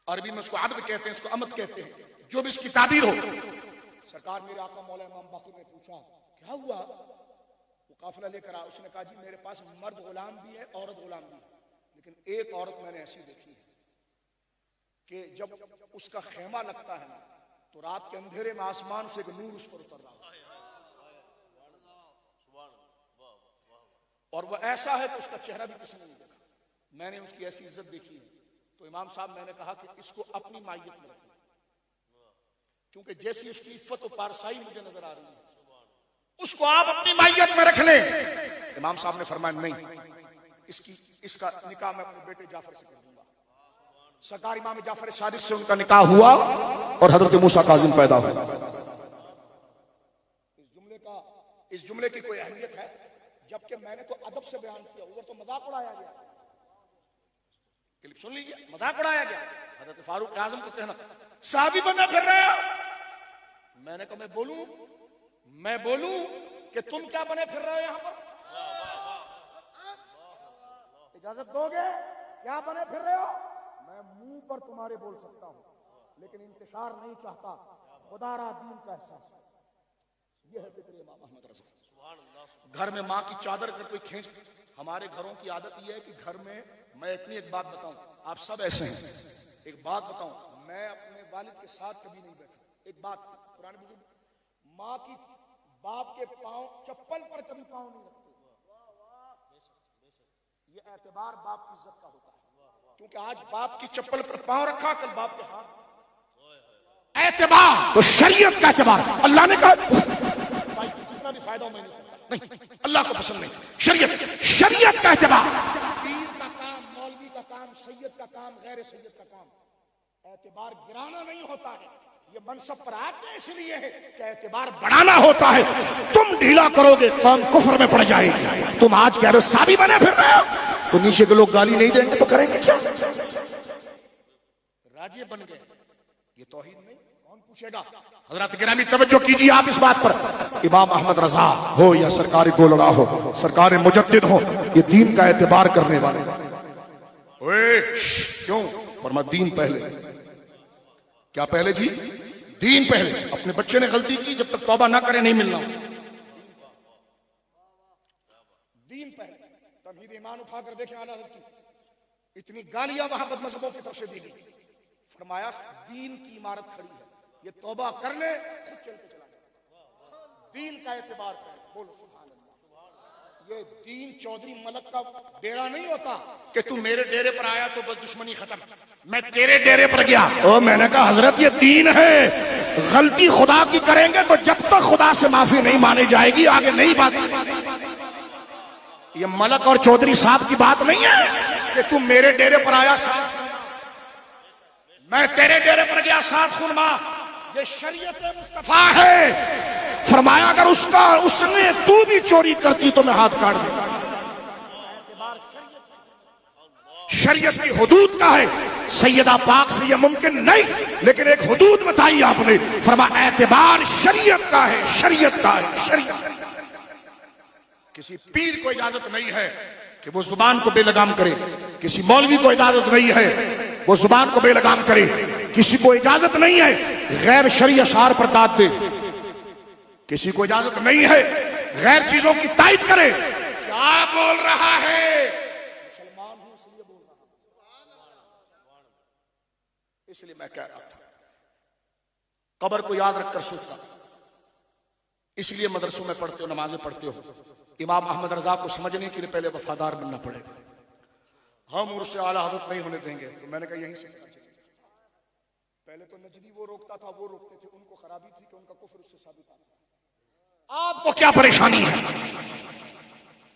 عربی میں اس کو عبد کہتے ہیں، اس کو امت کہتے ہیں، جو بھی اس کی تعبیر ہو۔ سرکار میرے آقا مولا امام باقر نے پوچھا کیا ہوا؟ وہ قافلہ لے کر آیا، اس نے کہا جی میرے پاس مرد غلام بھی ہے، عورت غلام بھی ہے، لیکن ایک عورت میں نے ایسی دیکھی ہے کہ جب اس کا خیمہ لگتا ہے تو رات کے اندھیرے میں آسمان سے ایک نور اس پر اتر رہا ہے، اور وہ ایسا ہے کہ اس کا چہرہ بھی کسی نے نہیں دیکھا، میں نے اس کی ایسی عزت دیکھی ہے۔ تو امام صاحب میں نے کہا کہ اس کو اپنی مائیت میں رکھیں، کیونکہ جیسی اس کی عفت و پارسائی مجھے نظر آ رہی ہے، اس کو آپ اپنی مائیت میں رکھ لیں۔ امام صاحب نے فرمایا نہیں، اس کا نکاح میں اپنے بیٹے جعفر سے کر دوں گا۔ سرکار امام جعفر صادق سے ان کا نکاح ہوا اور حضرت موسیٰ کاظم پیدا ہوا۔ اس جملے کی کوئی اہمیت ہے؟ جبکہ میں نے تو ادب سے بیان کیا، ادھر تو مذاق اڑایا گیا، کلپ سن لیجیے، مذاق اڑایا گیا۔ حضرت فاروق اعظم کو کہنا صحابی بنا پھر رہے ہو، میں نے کہا میں بولوں کہ تم کیا بنے پھر رہے ہو یہاں پر؟ اجازت دو گے؟ کیا بنے پھر رہے ہو؟ میں منہ پر تمہارے بول سکتا ہوں، لیکن انتشار نہیں چاہتا، خدا را دین کا احساس ہے۔ یہ ہے فکر امام احمد رضا۔ گھر میں ماں کی چادر اگر کوئی کھینچ، ہمارے گھروں کی عادت یہ ہے کہ گھر میں، میں اپنی ایک بات بتاؤں، آپ سب ایسے ہیں، ایک بات بتاؤں، میں اپنے والد کے ساتھ کبھی نہیں بیٹھا، ایک بات قرآن بزرگ، ماں کی باپ کے پاؤں چپل پر کبھی پاؤں نہیں رکھتے، یہ اعتبار باپ کی عزت کا ہوتا ہے، کیونکہ آج باپ کی چپل پر پاؤں رکھا، کل باپ کے ہاتھ، اعتبار تو شریعت کا اعتبار، اللہ نے کہا جتنا بھی فائدہ میں نہیں، اللہ کو پسند نہیں، شریعت کا اعتبار، پیر کا کام، مولوی کا کام، سید کا کام، غیر سید کا کام، اعتبار گرانا نہیں ہوتا ہے، یہ منصب پر آتے ہیں اس لیے ہے کہ اعتبار بڑھانا ہوتا ہے۔ تم ڈھیلا کرو گے قوم کفر میں پڑ جائے گی۔ تم آج کہہ رہے ہو صحابی بنے پھر رہے ہو، تو نیچے کے لوگ گالی نہیں دیں گے تو کریں گے کیا؟ راجے بن گئے، یہ توحید نہیں، کون پوچھے گا؟ حضرات گرامی توجہ کیجیے آپ اس بات پر، امام احمد رضا ہو یا سرکار گولڑا ہو، سرکار مجدد ہو، یہ دین کا اعتبار کرنے والے، کیوں؟ فرمایا دین پہلے۔ کیا پہلے جی؟ دین پہلے۔ اپنے بچے نے غلطی کی، جب تک توبہ نہ کرے نہیں ملنا اسے، دین پہلے۔ تمہید ایمان اٹھا کر دیکھیں اعلیٰ حضرت کی اتنی گالیاں وہاں بد مذہبوں کی طرف سے دی گئی، فرمایا دین کی عمارت کھڑی ہے، یہ توبہ کر لے خود چل کے چلا جائے، دین کا اعتبار کرے۔ بولو سبحان اللہ۔ یہ دین چودھری ملک کا ڈیرا نہیں ہوتا کہ تو میرے ڈیرے پر آیا تو بس دشمنی ختم، میں تیرے ڈیرے پر گیا۔ میں نے کہا حضرت یہ دین ہے، غلطی خدا کی کریں گے تو جب تک خدا سے معافی نہیں مانی جائے گی آگے نہیں بات۔ یہ ملک اور چودھری صاحب کی بات نہیں ہے کہ تم میرے ڈیرے پر آیا ساتھ، میں تیرے ڈیرے پر گیا ساتھ خونما، یہ شریعت مصطفیٰ ہے۔ فرمایا اگر اس نے تو بھی چوری کرتی تو میں ہاتھ کاٹ دوں۔ شریعت کی حدود کا ہے، سیدہ پاک سے یہ ممکن نہیں، لیکن ایک حدود بتائی آپ نے، فرمایا اعتبار شریعت کا ہے، شریعت کا ہے، شریعت۔ کسی پیر کو اجازت نہیں ہے کہ وہ زبان کو بے لگام کرے، کسی مولوی کو اجازت نہیں ہے وہ زبان کو بے لگام کرے، کسی کو اجازت نہیں ہے غیر شرعی اشعار پر داد دے، کسی کو اجازت نہیں ہے غیر چیزوں کی تائید کرے۔ کیا بول رہا ہے؟ مسلمان ہوں اس لیے بول رہا ہوں، اس لیے میں کہہ رہا تھا قبر کو یاد رکھ کر سوچتا، اس لیے مدرسوں میں پڑھتے ہو، نمازیں پڑھتے ہو۔ امام احمد رضا کو سمجھنے کے لیے پہلے وفادار بننا پڑے گا، ہم اس سے اعلیٰ حضرت نہیں ہونے دیں گے۔ تو میں نے کہا یہیں سے پہلے تو نجدی وہ روکتا تھا، وہ روکتے تھے، ان کو خرابی تھی کہ ان کا کفر اس سے ثابت آتا۔ آپ کو کیا پریشانی ہے؟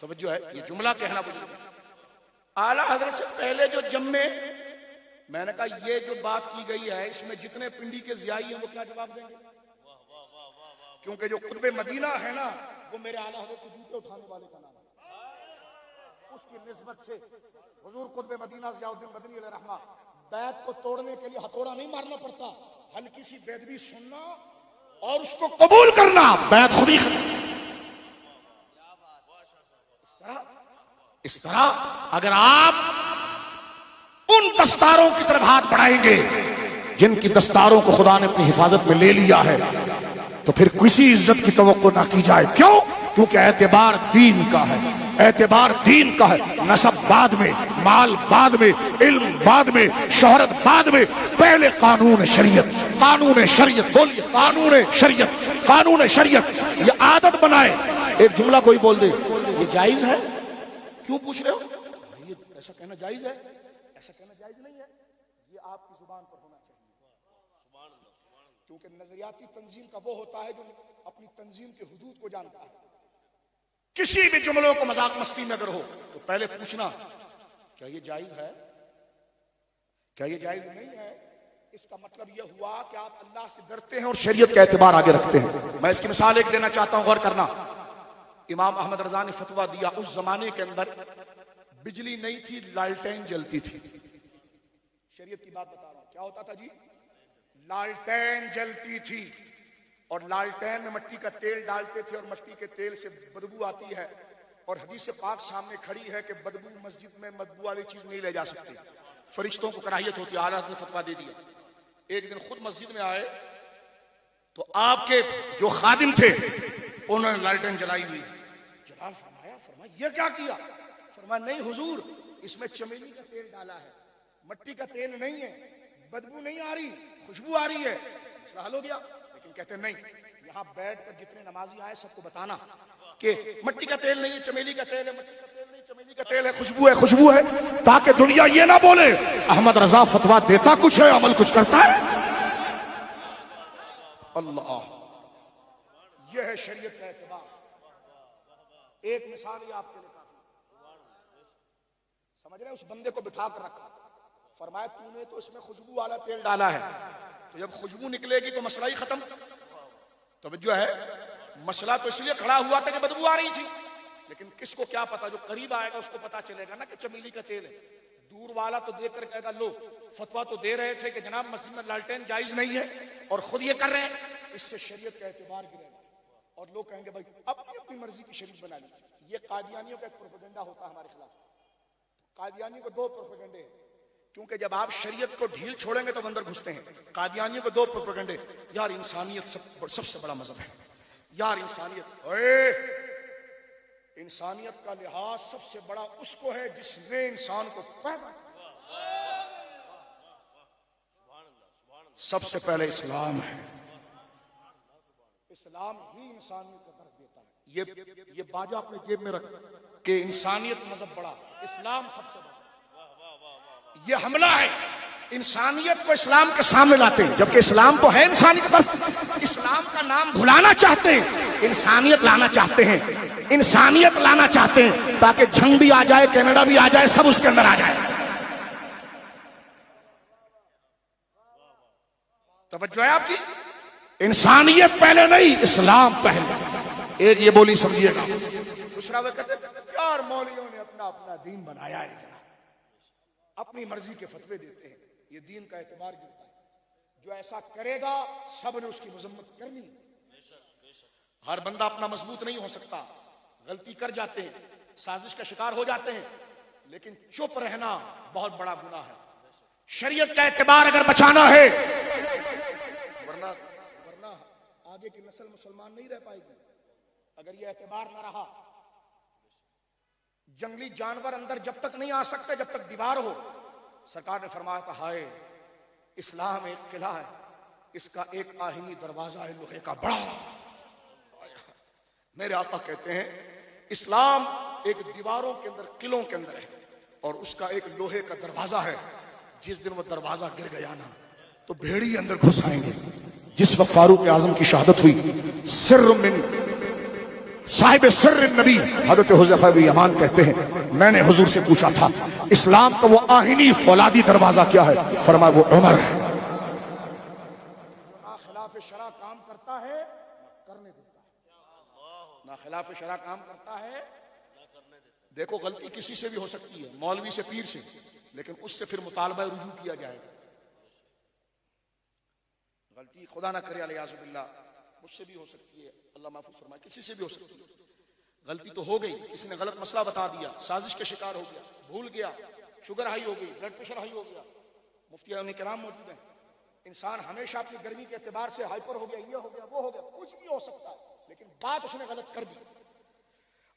توجہ ہے، یہ جملہ کہنا بجھے اعلیٰ حضرت سے پہلے جو جمے میں نے کہا یہ جو بات کی گئی ہے اس میں جتنے پنڈی کے ضیائی ہیں وہ کیا جواب دیں گے؟ کیونکہ جو قطب مدینہ ہے نا وہ میرے اعلیٰ حضرت کو جوتے اٹھانے والے کا نام ہے، اس کی نسبت سے حضور قطب مدینہ ضیاء الدین مدنی علیہ رحمہ بیت کو توڑنے کے لیے ہتھوڑا نہیں مارنا پڑتا، ہلکی سی بیدبی سننا اور اس کو قبول کرنا، بیت خود ہی ختم۔ اس طرح اگر آپ ان دستاروں کی طرف ہاتھ بڑھائیں گے جن کی دستاروں کو خدا نے اپنی حفاظت میں لے لیا ہے تو پھر کسی عزت کی توقع نہ کی جائے۔ کیوں؟ کیونکہ اعتبار دین کا ہے، اعتبار دین کا ہے، نسب بعد میں، مال بعد میں، علم بعد میں، شہرت بعد میں، پہلے قانون شریعت، قانون شریعت، بولیے قانون شریعت، قانون شریعت۔ یہ عادت بنائے، ایک جملہ کوئی بول دے یہ جائز ہے، کیوں پوچھ رہے ہو؟ یہ ایسا کہنا جائز ہے؟ ایسا کہنا جائز نہیں ہے، یہ آپ کی زبان پر ہونا چاہیے، کیونکہ نظریاتی تنظیم کا وہ ہوتا ہے جو اپنی تنظیم کے حدود کو جانتا ہے۔ کسی بھی جملوں کو مذاق مستی میں اگر ہو تو پہلے پوچھنا کیا یہ جائز ہے، کیا یہ جائز نہیں ہے؟ اس کا مطلب یہ ہوا کہ آپ اللہ سے ڈرتے ہیں اور شریعت کا اعتبار آگے رکھتے ہیں۔ میں اس کی مثال ایک دینا چاہتا ہوں، غور کرنا۔ امام احمد رضا نے فتویٰ دیا، اس زمانے کے اندر بجلی نہیں تھی، لالٹین جلتی تھی۔ شریعت کی بات بتا رہا ہوں، کیا ہوتا تھا جی؟ لالٹین جلتی تھی، اور لالٹین میں مٹی کا تیل ڈالتے تھے اور مٹی کے تیل سے بدبو آتی ہے، اور حدیث پاک سامنے کھڑی ہے کہ بدبو مسجد میں بدبو والی چیز نہیں لے جا سکتی، فرشتوں کو کراہیت ہوتی ہے۔ اعلیٰ نے فتویٰ دے دیا۔ ایک دن خود مسجد میں آئے تو آپ کے جو خادم تھے انہوں نے لالٹین جلائی ہوئی، جلال فرمایا یہ کیا کیا؟ فرمایا نہیں حضور، اس میں چمیلی کا تیل ڈالا ہے، مٹی کا تیل نہیں ہے، بدبو نہیں آ رہی، خوشبو آ رہی ہے۔ مسئلہ حل ہو گیا۔ لیکن کہتے نہیں، یہاں بیٹھ کر جتنے نمازی آئے سب کو بتانا کہ مٹی کا تیل نہیں ہے، چمیلی کا تیل ہے، مٹی کا تیل نہیں، چمیلی کا تیل ہے، خوشبو ہے، خوشبو ہے، تاکہ دنیا یہ نہ بولے احمد رضا فتویٰ دیتا کچھ ہے، عمل کچھ کرتا ہے۔ اللہ، یہ ہے شریعت کا اعتبار۔ ایک مثال یہ آپ کے لیے کافی، سمجھ رہے ہیں؟ اس بندے کو بٹھا کر رکھا، فرمایا تو نے تو اس میں خوشبو والا تیل ڈالا ہے، تو جب خوشبو نکلے گی تو مسئلہ ہی ختم۔ توجہ ہے، مسئلہ تو اس لیے کھڑا ہوا تھا کہ بدبو آ رہی تھی، لیکن کس کو کیا پتا، جو قریب آئے گا اس کو پتا چلے گا نا کہ چمیلی کا تیل ہے۔ دور والا تو دیکھ کر کہے گا لو فتویٰ تو دے رہے تھے کہ جناب مسجد میں لالٹین جائز نہیں ہے اور خود یہ کر رہے ہیں، اس سے شریعت کا اعتبار گرے گا اور لوگ کہیں گے بھائی اپنی اپنی مرضی کی شریعت بنا لی۔ یہ قادیانیوں کا ایک پروپیگنڈا ہوتا ہے ہمارے خلاف۔ قادیانیوں کو دو پروپیگنڈے ہیں، کیونکہ جب آپ شریعت کو ڈھیل چھوڑیں گے تو اندر گھستے ہیں۔ قادیانیوں کو دو پروپیگنڈے، یار انسانیت سب سے بڑا مذہب ہے، یار انسانیت کا لحاظ سب سے بڑا اس کو ہے جس نے انسان کو پیدا کیا۔ سب سے پہلے اسلام ہے، اسلام ہی انسانیت کا درس دیتا ہے۔ یہ باجا اپنے جیب میں رکھ کہ انسانیت مذہب بڑا، اسلام سب سے بڑا۔ یہ حملہ ہے، انسانیت کو اسلام کے سامنے لاتے ہیں، جبکہ اسلام تو ہے انسانیت، بس اسلام کا نام بھلانا چاہتے ہیں، انسانیت لانا چاہتے ہیں، انسانیت لانا چاہتے ہیں تاکہ جنگ بھی آ جائے، کینیڈا بھی آ جائے، سب اس کے اندر آ جائے۔ توجہ ہے آپ کی؟ انسانیت پہلے نہیں، اسلام پہلے۔ ایک یہ بولی سمجھیے گا۔ دوسرا وہ کہتے ہیں یار مولویوں نے اپنا اپنا دین بنایا ہے، اپنی مرضی کے فتوے دیتے ہیں، یہ دین کا اعتبار گرتا ہے۔ جو ایسا کرے گا سب نے اس کی مذمت کرنی۔ ہر بندہ اپنا مضبوط نہیں ہو سکتا، غلطی کر جاتے ہیں، سازش کا شکار ہو جاتے ہیں، لیکن چپ رہنا بہت بڑا گناہ ہے۔ شریعت کا اعتبار اگر بچانا ہے، ورنہ آگے کی نسل مسلمان نہیں رہ پائے گی اگر یہ اعتبار نہ رہا۔ جنگلی جانور اندر جب تک نہیں آ سکتے جب تک دیوار ہو۔ سرکار نے فرمایا تھا ہائے اسلام ایک قلعہ ہے، اس کا ایک آہنی دروازہ ہے لوہے کا بڑا۔ میرے آقا کہتے ہیں اسلام ایک دیواروں کے اندر، قلعوں کے اندر ہے، اور اس کا ایک لوہے کا دروازہ ہے۔ جس دن وہ دروازہ گر گیا نا تو بھیڑی اندر گھس آئیں گے۔ جس وقت فاروق اعظم کی شہادت ہوئی، صاحب سر نبی حضرت حذیفہ بن یمان کہتے ہیں میں نے حضور سے پوچھا تھا اسلام کا وہ آہنی فولادی دروازہ کیا ہے؟ فرمایا وہ عمر ہے. نہ خلاف شرع کام کرتا ہے نہ کرنے دیتا ہے، نہ خلاف شرع کام کرتا ہے. دیکھو غلطی کسی سے بھی ہو سکتی ہے، مولوی سے، پیر سے، لیکن اس سے پھر مطالبہ رجوع کیا جائے گا. غلطی خدا نہ کرے الیاذ باللہ مجھ سے بھی ہو سکتی ہے، اللہ محفوظ فرمائے، کسی سے بھی ہو سکتی ہے. غلطی تو ہو گئی، کسی نے غلط مسئلہ بتا دیا، سازش کا شکار ہو گیا، بھول گیا، شوگر ہائی ہو گئی، بلڈ پریشر ہائی ہو گیا. مفتیان کرام موجود ہیں. انسان ہمیشہ اپنی گرمی کے اعتبار سے ہائپر ہو گیا، یہ ہو گیا، وہ ہو گیا، کچھ بھی ہو سکتا ہے، لیکن بات اس نے غلط کر دی.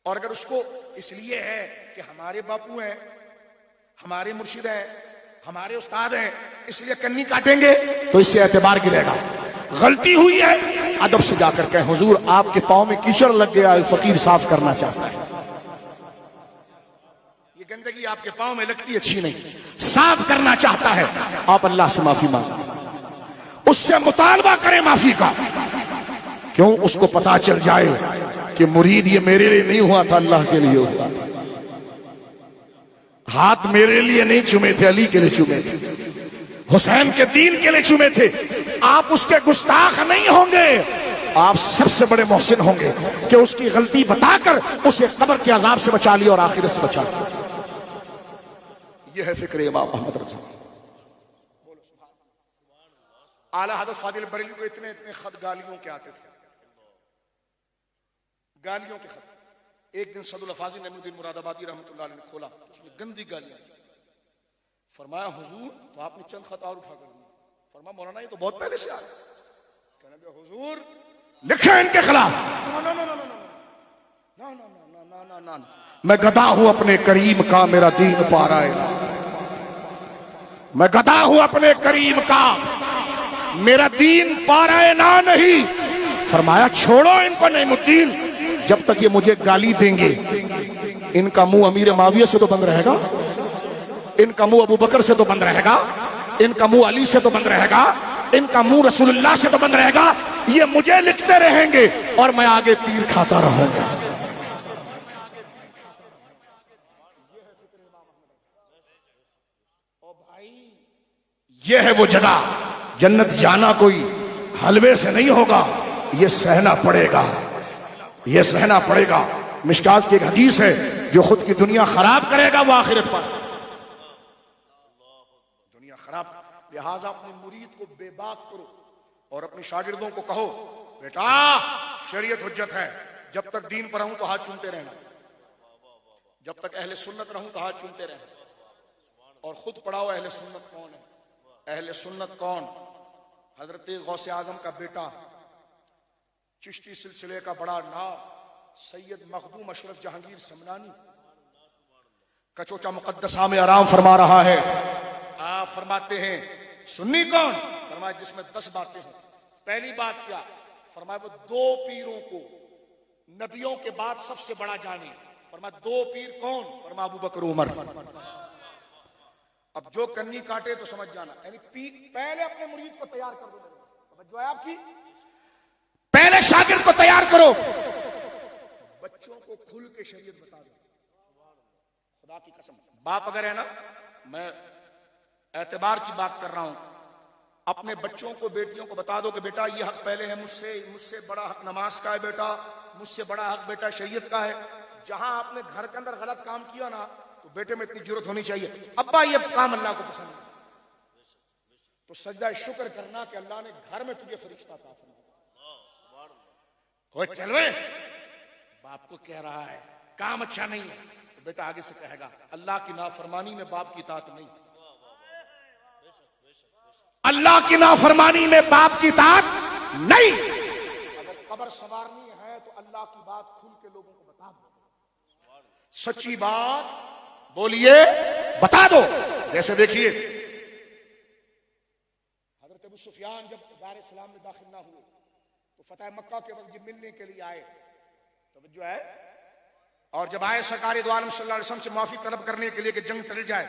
اور اگر اس کو اس لیے ہے کہ ہمارے باپو ہیں، ہمارے مرشد ہیں، ہمارے استاد ہیں، اس لیے کنی کاٹیں گے تو اس سے اعتبار گرے گا. غلطی ہوئی ہے ادب سے جا کر کہیں حضور آپ کے پاؤں میں کیچڑ لگ گیا، فقیر صاف کرنا چاہتا ہے، یہ گندگی آپ کے پاؤں میں لگتی اچھی نہیں، صاف کرنا چاہتا ہے، آپ اللہ سے معافی مانگیں، اس سے مطالبہ کریں معافی کا. کیوں؟ اس کو پتا چل جائے کہ مرید یہ میرے لیے نہیں ہوا تھا، اللہ کے لیے ہوا تھا. ہاتھ میرے لیے نہیں چومے تھے، علی کے لیے چومے تھے، حسین کے دین کے لیے چومے تھے. آپ اس کے گستاخ نہیں ہوں گے، آپ سب سے بڑے محسن ہوں گے کہ اس کی غلطی بتا کر اسے قبر کے عذاب سے بچا لیا اور آخرت سے بچا لیا. یہ ہے فکر امام محمد رضا. اعلیٰ حضرت فاضل بریلوی کو اتنے خط گالیوں کے آتے تھے، گالیوں کے خط. ایک دن صد الفاظی نعیم الدین مراد آبادی رحمۃ اللہ علیہ نے کھولا، اس میں گندی گالیاں تھیں. فرمایا حضور تو آپ نے چند خط اور اٹھا کر دیا. فرمایا مولانا یہ تو بہت پہلے سے آ رہا ہے. کہنے لگے حضور لکھیں ان کے خلاف. میں گدا ہوں اپنے کریم کا، میرا دین پا رہا ہے. میں گدا ہوں اپنے کریم کا، میرا دین پا رہا ہے نہ نہیں. فرمایا چھوڑو ان کو نعیم الدین، جب تک یہ مجھے گالی دیں گے ان کا منہ امیر معاویہ سے تو بند رہے گا، ان کا منہ ابو بکر سے تو بند رہے گا، ان کا منہ علی سے تو بند رہے گا، ان کا منہ رسول اللہ سے تو بند رہے گا. یہ مجھے لکھتے رہیں گے اور میں آگے تیر کھاتا رہوں گا. یہ ہے وہ جگہ، جنت جانا کوئی حلوے سے نہیں ہوگا، یہ سہنا پڑے گا، یہ سہنا پڑے گا. مشکاة کی ایک حدیث ہے جو خود کی دنیا خراب کرے گا وہ آخرت پر دنیا خراب. لہٰذا اپنے مرید کو بے باک کرو اور اپنے شاگردوں کو کہو بیٹا شریعت حجت ہے، جب تک دین پر ہوں تو ہاتھ چومتے رہنا، جب تک اہل سنت رہوں تو ہاتھ چومتے رہنا. اور خود پڑھاؤ اہل سنت کون ہے. اہل سنت کون؟ حضرت غوث اعظم کا بیٹا، چشتی سلسلے کا بڑا نام سید مخدوم اشرف جہانگیر سمنانی کچوچا مقدسہ میں آرام فرما رہا ہے. آپ فرماتے ہیں سنی کون؟ فرمایا جس میں 10 باتیں ہیں. پہلی بات کیا؟ فرمایا وہ 2 پیروں کو نبیوں کے بعد سب سے بڑا جانے. فرمایا 2 پیر کون؟ فرمایا ابو بکر عمر. اب جو کنی کاٹے تو سمجھ جانا، یعنی پہلے اپنے مرید کو تیار کر دو. جو ہے آپ کی پہلے شاگرد کو تیار کرو، بچوں کو کھل کے شریعت بتا دو. خدا کی قسم باپ اگر ہے نا، میں اعتبار کی بات کر رہا ہوں، اپنے بچوں کو بیٹیوں کو بتا دو کہ بیٹا یہ حق پہلے ہے مجھ سے بڑا حق نماز کا ہے بیٹا، مجھ سے بڑا حق بیٹا شریعت کا ہے. جہاں آپ نے گھر کے اندر غلط کام کیا نا تو بیٹے میں اتنی جرت ہونی چاہیے ابا یہ کام اللہ کو پسند ہے تو سجدہ شکر کرنا کہ اللہ نے گھر میں تجھے فرشتہ عطا فرمایا. چلوے باپ کو کہہ رہا ہے کام اچھا نہیں ہے تو بیٹا آگے سے کہے گا اللہ کی نافرمانی میں باپ کی اطاعت نہیں، اللہ کی نافرمانی میں باپ کی اطاعت نہیں. اگر قبر سنوارنی ہے تو اللہ کی بات کھل کے لوگوں کو بتا دو، سچی بات بولیے بتا دو. جیسے دیکھیے حضرت ابو سفیان جب دار اسلام میں داخل نہ ہوئے تو فتح مکہ کے وقت جب ملنے کے لیے آئے، توجہ ہے، اور جب آئے سرکار دو عالم صلی اللہ علیہ وسلم سے معافی طلب کرنے کے لیے کہ جنگ ٹل جائے،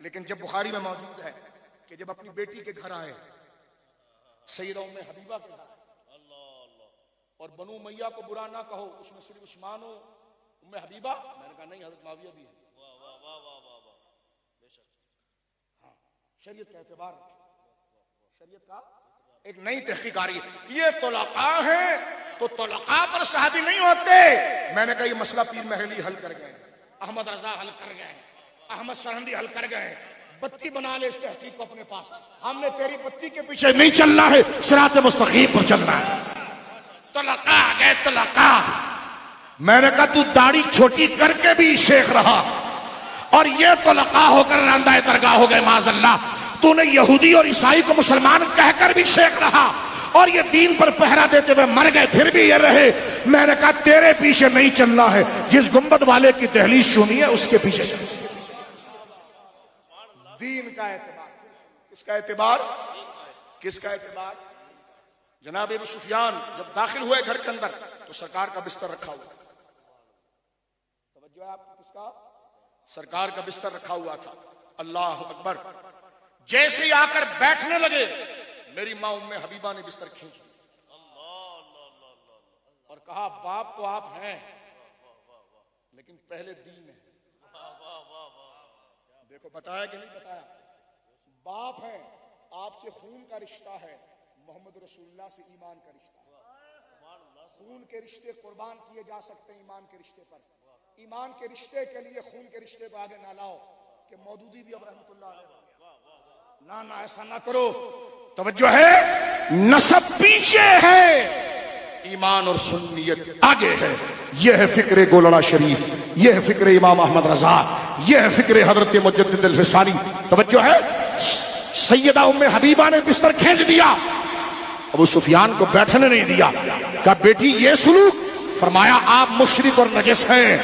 لیکن جب بخاری میں موجود ہے کہ جب اپنی بیٹی کے گھر آئے، سیدہ ام حبیبہ کے گھر، اور بنو امیہ کو برا نہ کہو، اس میں صرف عثمان ہو ام حبیبہ؟ میں نے کہا نہیں، حضرت معاویہ بھی ہے۔ ہاں، شریعت کا اعتبار رکھیں، شریعت کا ایک نئی تحقیق آ رہی ہے۔ یہ طلقاء ہیں تو طلقاء پر صحابی نہیں ہوتے۔ میں نے کہا یہ مسئلہ پیر محرلی حل کر گئے، احمد رضا حل کر گئے، احمد سرہندی حل کر گئے۔ بتی بنا لے اس تحقیق کو اپنے پاس، ہم نے تیری بتی کے پیچھے نہیں چلنا ہے، صراط مستقیم پر چلنا ہے۔ طلقاء گئے طلقاء۔ میں نے کہا تو داڑھی چھوٹی کر کے بھی شیخ رہا، اور یہ طلقاء ہو کر راندہ درگاہ ہو گئے معاذ اللہ۔ تو نے یہودی اور عیسائی کو مسلمان کہہ کر بھی شیخ رہا، اور یہ دین پر پہرا دیتے ہوئے مر گئے، پھر بھی یہ رہے۔ میں نے کہا تیرے پیچھے نہیں چلنا ہے، جس گنبد والے کی دہلیز چومی ہے اس کے پیچھے چلنا۔ دین کا اعتبار، کس کا اعتبار؟ کس کا اعتبار؟ جناب ابو سفیان جب داخل ہوئے گھر کے اندر تو سرکار کا بستر رکھا ہوا، توجہ ہے آپ کو، کس کا؟ سرکار کا بستر رکھا ہوا تھا۔ اللہ اکبر۔ جیسے ہی آ کر بیٹھنے لگے، میری ماں ام حبیبہ نے بستر کھینچ لیا اور کہا باپ تو آپ ہیں لیکن پہلے دین ہے۔ دیکھو بتایا کہ نہیں بتایا؟ باپ ہے، آپ سے خون کا رشتہ ہے، محمد رسول اللہ سے ایمان کا رشتہ ہے۔ خون کے رشتے قربان کیے جا سکتے ہیں ایمان کے رشتے پر، ایمان کے رشتے کے لیے خون کے رشتے کو آگے نہ لاؤ کہ مودودی بھی اب رحمت اللہ علیہ۔ نہ ایسا نہ کرو۔ توجہ ہے، نسب پیچھے ہے، ایمان اور سنیت آگے ہے۔ یہ ہے فکر گولڑا شریف، یہ ہے فکر امام احمد رضا، یہ ہے فکر حضرت مجدد الفسانی۔ توجہ ہے، سیدہ ام حبیبہ نے بستر کھینچ دیا، ابو سفیان کو بیٹھنے نہیں دیا، کہا بیٹی یہ سلوک؟ فرمایا آپ مشرک اور نجس ہیں،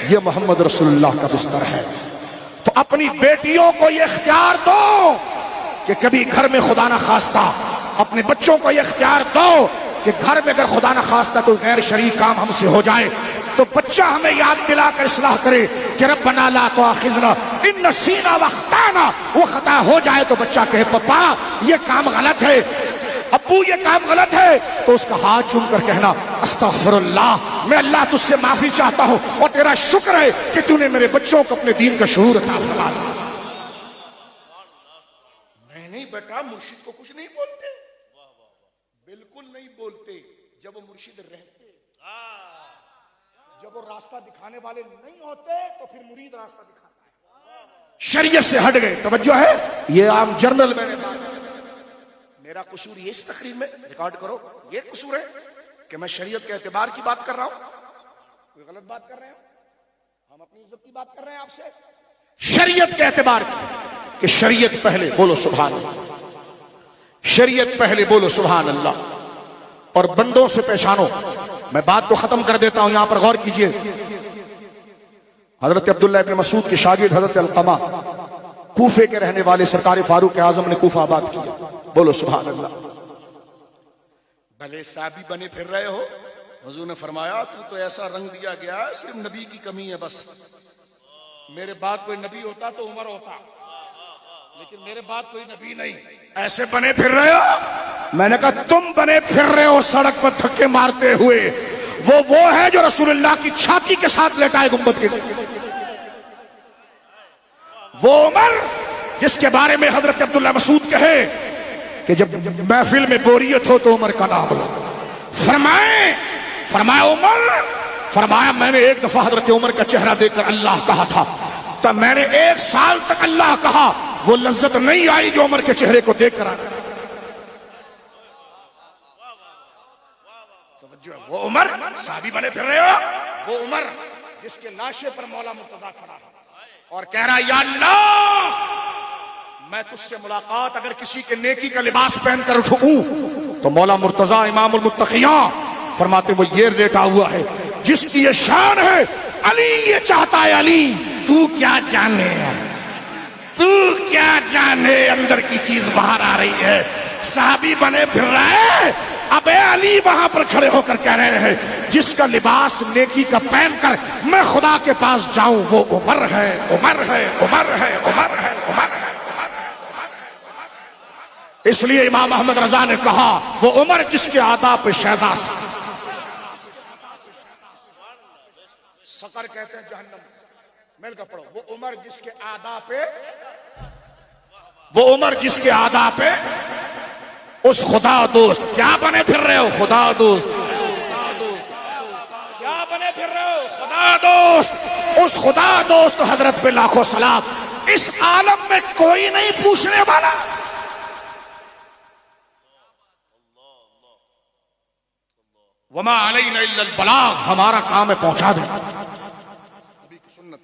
یہ محمد رسول اللہ کا بستر ہے۔ تو اپنی بیٹیوں کو یہ اختیار دو کہ کبھی گھر میں خدا نہ خواستہ، اپنے بچوں کو یہ اختیار دو کہ گھر میں اگر خدا نہ خواستہ کوئی غیر شرعی کام ہم سے ہو جائے تو بچہ ہمیں یاد دلا کر اصلاح کرے کہ ربنا لا تؤاخذنا ان نسینا واخطانا۔ وہ خطا ہو جائے تو بچہ کہے پپا یہ کام غلط ہے، ابو یہ کام غلط ہے، تو اس کا ہاتھ چوم کر کہنا استغفر اللہ، میں اللہ تجھ سے معافی چاہتا ہوں اور تیرا شکر ہے کہ تو نے میرے بچوں کو اپنے دین کا شعور عطا فرما دیا۔ نہیں بیٹا مرشد کو کچھ نہیں بولتے، بالکل نہیں بولتے۔ جب وہ مرشد رہتے، جب وہ راستہ دکھانے والے نہیں ہوتے تو پھر مرید راستہ دکھاتا ہے۔ شریعت سے ہٹ گئے۔ توجہ ہے، یہ عام جرنل میں نے بات، میرا قصور یہ اس تقریر میں ریکارڈ کرو، یہ قصور ہے کہ میں شریعت کے اعتبار کی بات کر رہا ہوں، کوئی غلط بات کر رہے ہیں؟ ہم اپنی عزت کی بات کر رہے ہیں آپ سے، شریعت کے اعتبار کی، کہ شریعت پہلے، بولو سبحان اللہ، شریعت پہلے، بولو سبحان اللہ، اور بندوں سے پہچانو۔ میں بات کو ختم کر دیتا ہوں، یہاں پر غور کیجئے۔ حضرت عبداللہ ابن مسعود کے شاگرد حضرت علقمہ، کوفے کے رہنے والے، سرکار فاروق اعظم نے کوفہ آباد کیا، بولو سبحان اللہ۔ بھلے صحابی بنے پھر رہے ہو، حضور نے فرمایا تو ایسا رنگ دیا گیا ہے، صرف نبی کی کمی ہے بس، میرے بعد کوئی نبی ہوتا تو عمر ہوتا، لیکن میرے بعد کوئی نبی نہیں۔ ایسے بنے پھر رہے ہو؟ میں نے کہا تم بنے پھر رہے ہو سڑک پر دھکے مارتے ہوئے، وہ ہے جو رسول اللہ کی چھاتی کے ساتھ لٹائے گنبد کے، وہ عمر جس کے بارے میں حضرت عبداللہ مسعود کہے کہ جب محفل میں بوریت ہو تو عمر کا نام لو، فرمایا عمر، فرمایا میں نے ایک دفعہ حضرت عمر کا چہرہ دیکھ کر اللہ کہا تھا، تب میں نے 1 سال تک اللہ کہا، وہ لذت نہیں آئی جو عمر کے چہرے کو دیکھ کر آئی۔ وہ عمر، صحابی بنے پھر رہے ہو، وہ عمر جس کے لاشے پر مولا مرتضیٰ کھڑا ہے اور کہہ رہا یا اللہ میں تجھ سے ملاقات اگر کسی کے نیکی کا لباس پہن کر اٹھوں تو مولا مرتضیٰ امام المتقیان فرماتے وہ یہ لیٹا ہوا ہے جس کی یہ شان ہے، علی یہ چاہتا ہے، علی تو کیا جانے، تو کیا جانے اندر کی چیز باہر آ رہی ہے۔ صحابی بنے پھر رہے، اب اے علی وہاں پر کھڑے ہو کر کہہ رہے ہیں جس کا لباس نیکی کا پہن کر میں خدا کے پاس جاؤں وہ عمر ہے، عمر ہے، عمر ہے، عمر ہے، عمر ہے۔ اس لیے امام احمد رضا نے کہا وہ عمر جس کے آداب پہ شیدا سے سقر کہتے ہیں جہنم. مل کر پڑھو. وہ عمر جس کے اعضاء پہ، وہ عمر جس کے اعضاء پہ اس خدا دوست. کیا بنے پھر رہے ہو؟ خدا دوست. کیا بنے پھر رہے ہو؟ خدا دوست. اس خدا دوست حضرت پہ لاکھوں سلام. اس عالم میں کوئی نہیں پوچھنے والا. وما علینا الا البلاغ، ہمارا کام ہے پہنچا دینا. نبی کی سنت.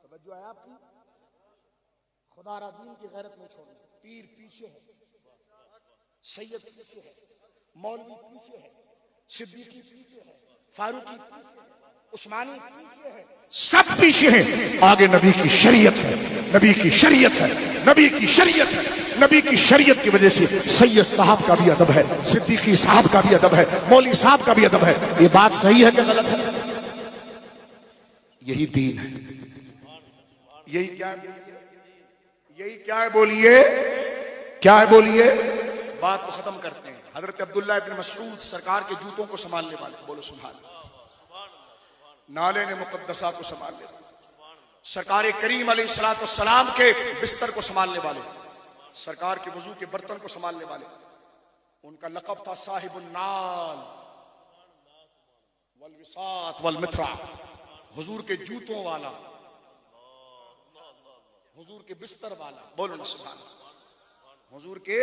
توجہ ہے آپ کی. خدا را دین کی غیرت نہیں چھوڑنی. پیر پیچھے ہے، سید پیچھے ہے، مولوی پیچھے ہے، صدیقی پیچھے ہے، فاروقی پیچھے ہے، عثمانی پیچھے ہے، سب پیچھے ہیں. آگے نبی کی شریعت ہے، نبی کی شریعت ہے، نبی کی شریعت ہے. نبی کی شریعت کی وجہ سے سید صاحب کا بھی ادب ہے، صدیقی صاحب کا بھی ادب ہے، مولوی صاحب کا بھی ادب ہے. یہ بات صحیح ہے کہ غلط ہے؟ یہی دین ہے. یہی کیا ہے؟ یہی کیا ہے؟ بولیے کیا ہے؟ بولیے. بات کو ختم کرتے ہیں. حضرت عبداللہ ابن مسعود سرکار کے جوتوں کو سنبھالنے والے. بولو سبحان اللہ. نالے نے مقدسہ کو سنبھالنے والے. سرکار کریم علیہ الصلوۃ والسلام کے بستر کو سنبھالنے والے. سرکار کے وضو کے برتن کو سنبھالنے والے. ان کا لقب تھا صاحب النال والوساط والمترع. حضور کے جوتوں والا، حضور کے بستر والا. بولو نا سبحان اللہ. حضور کے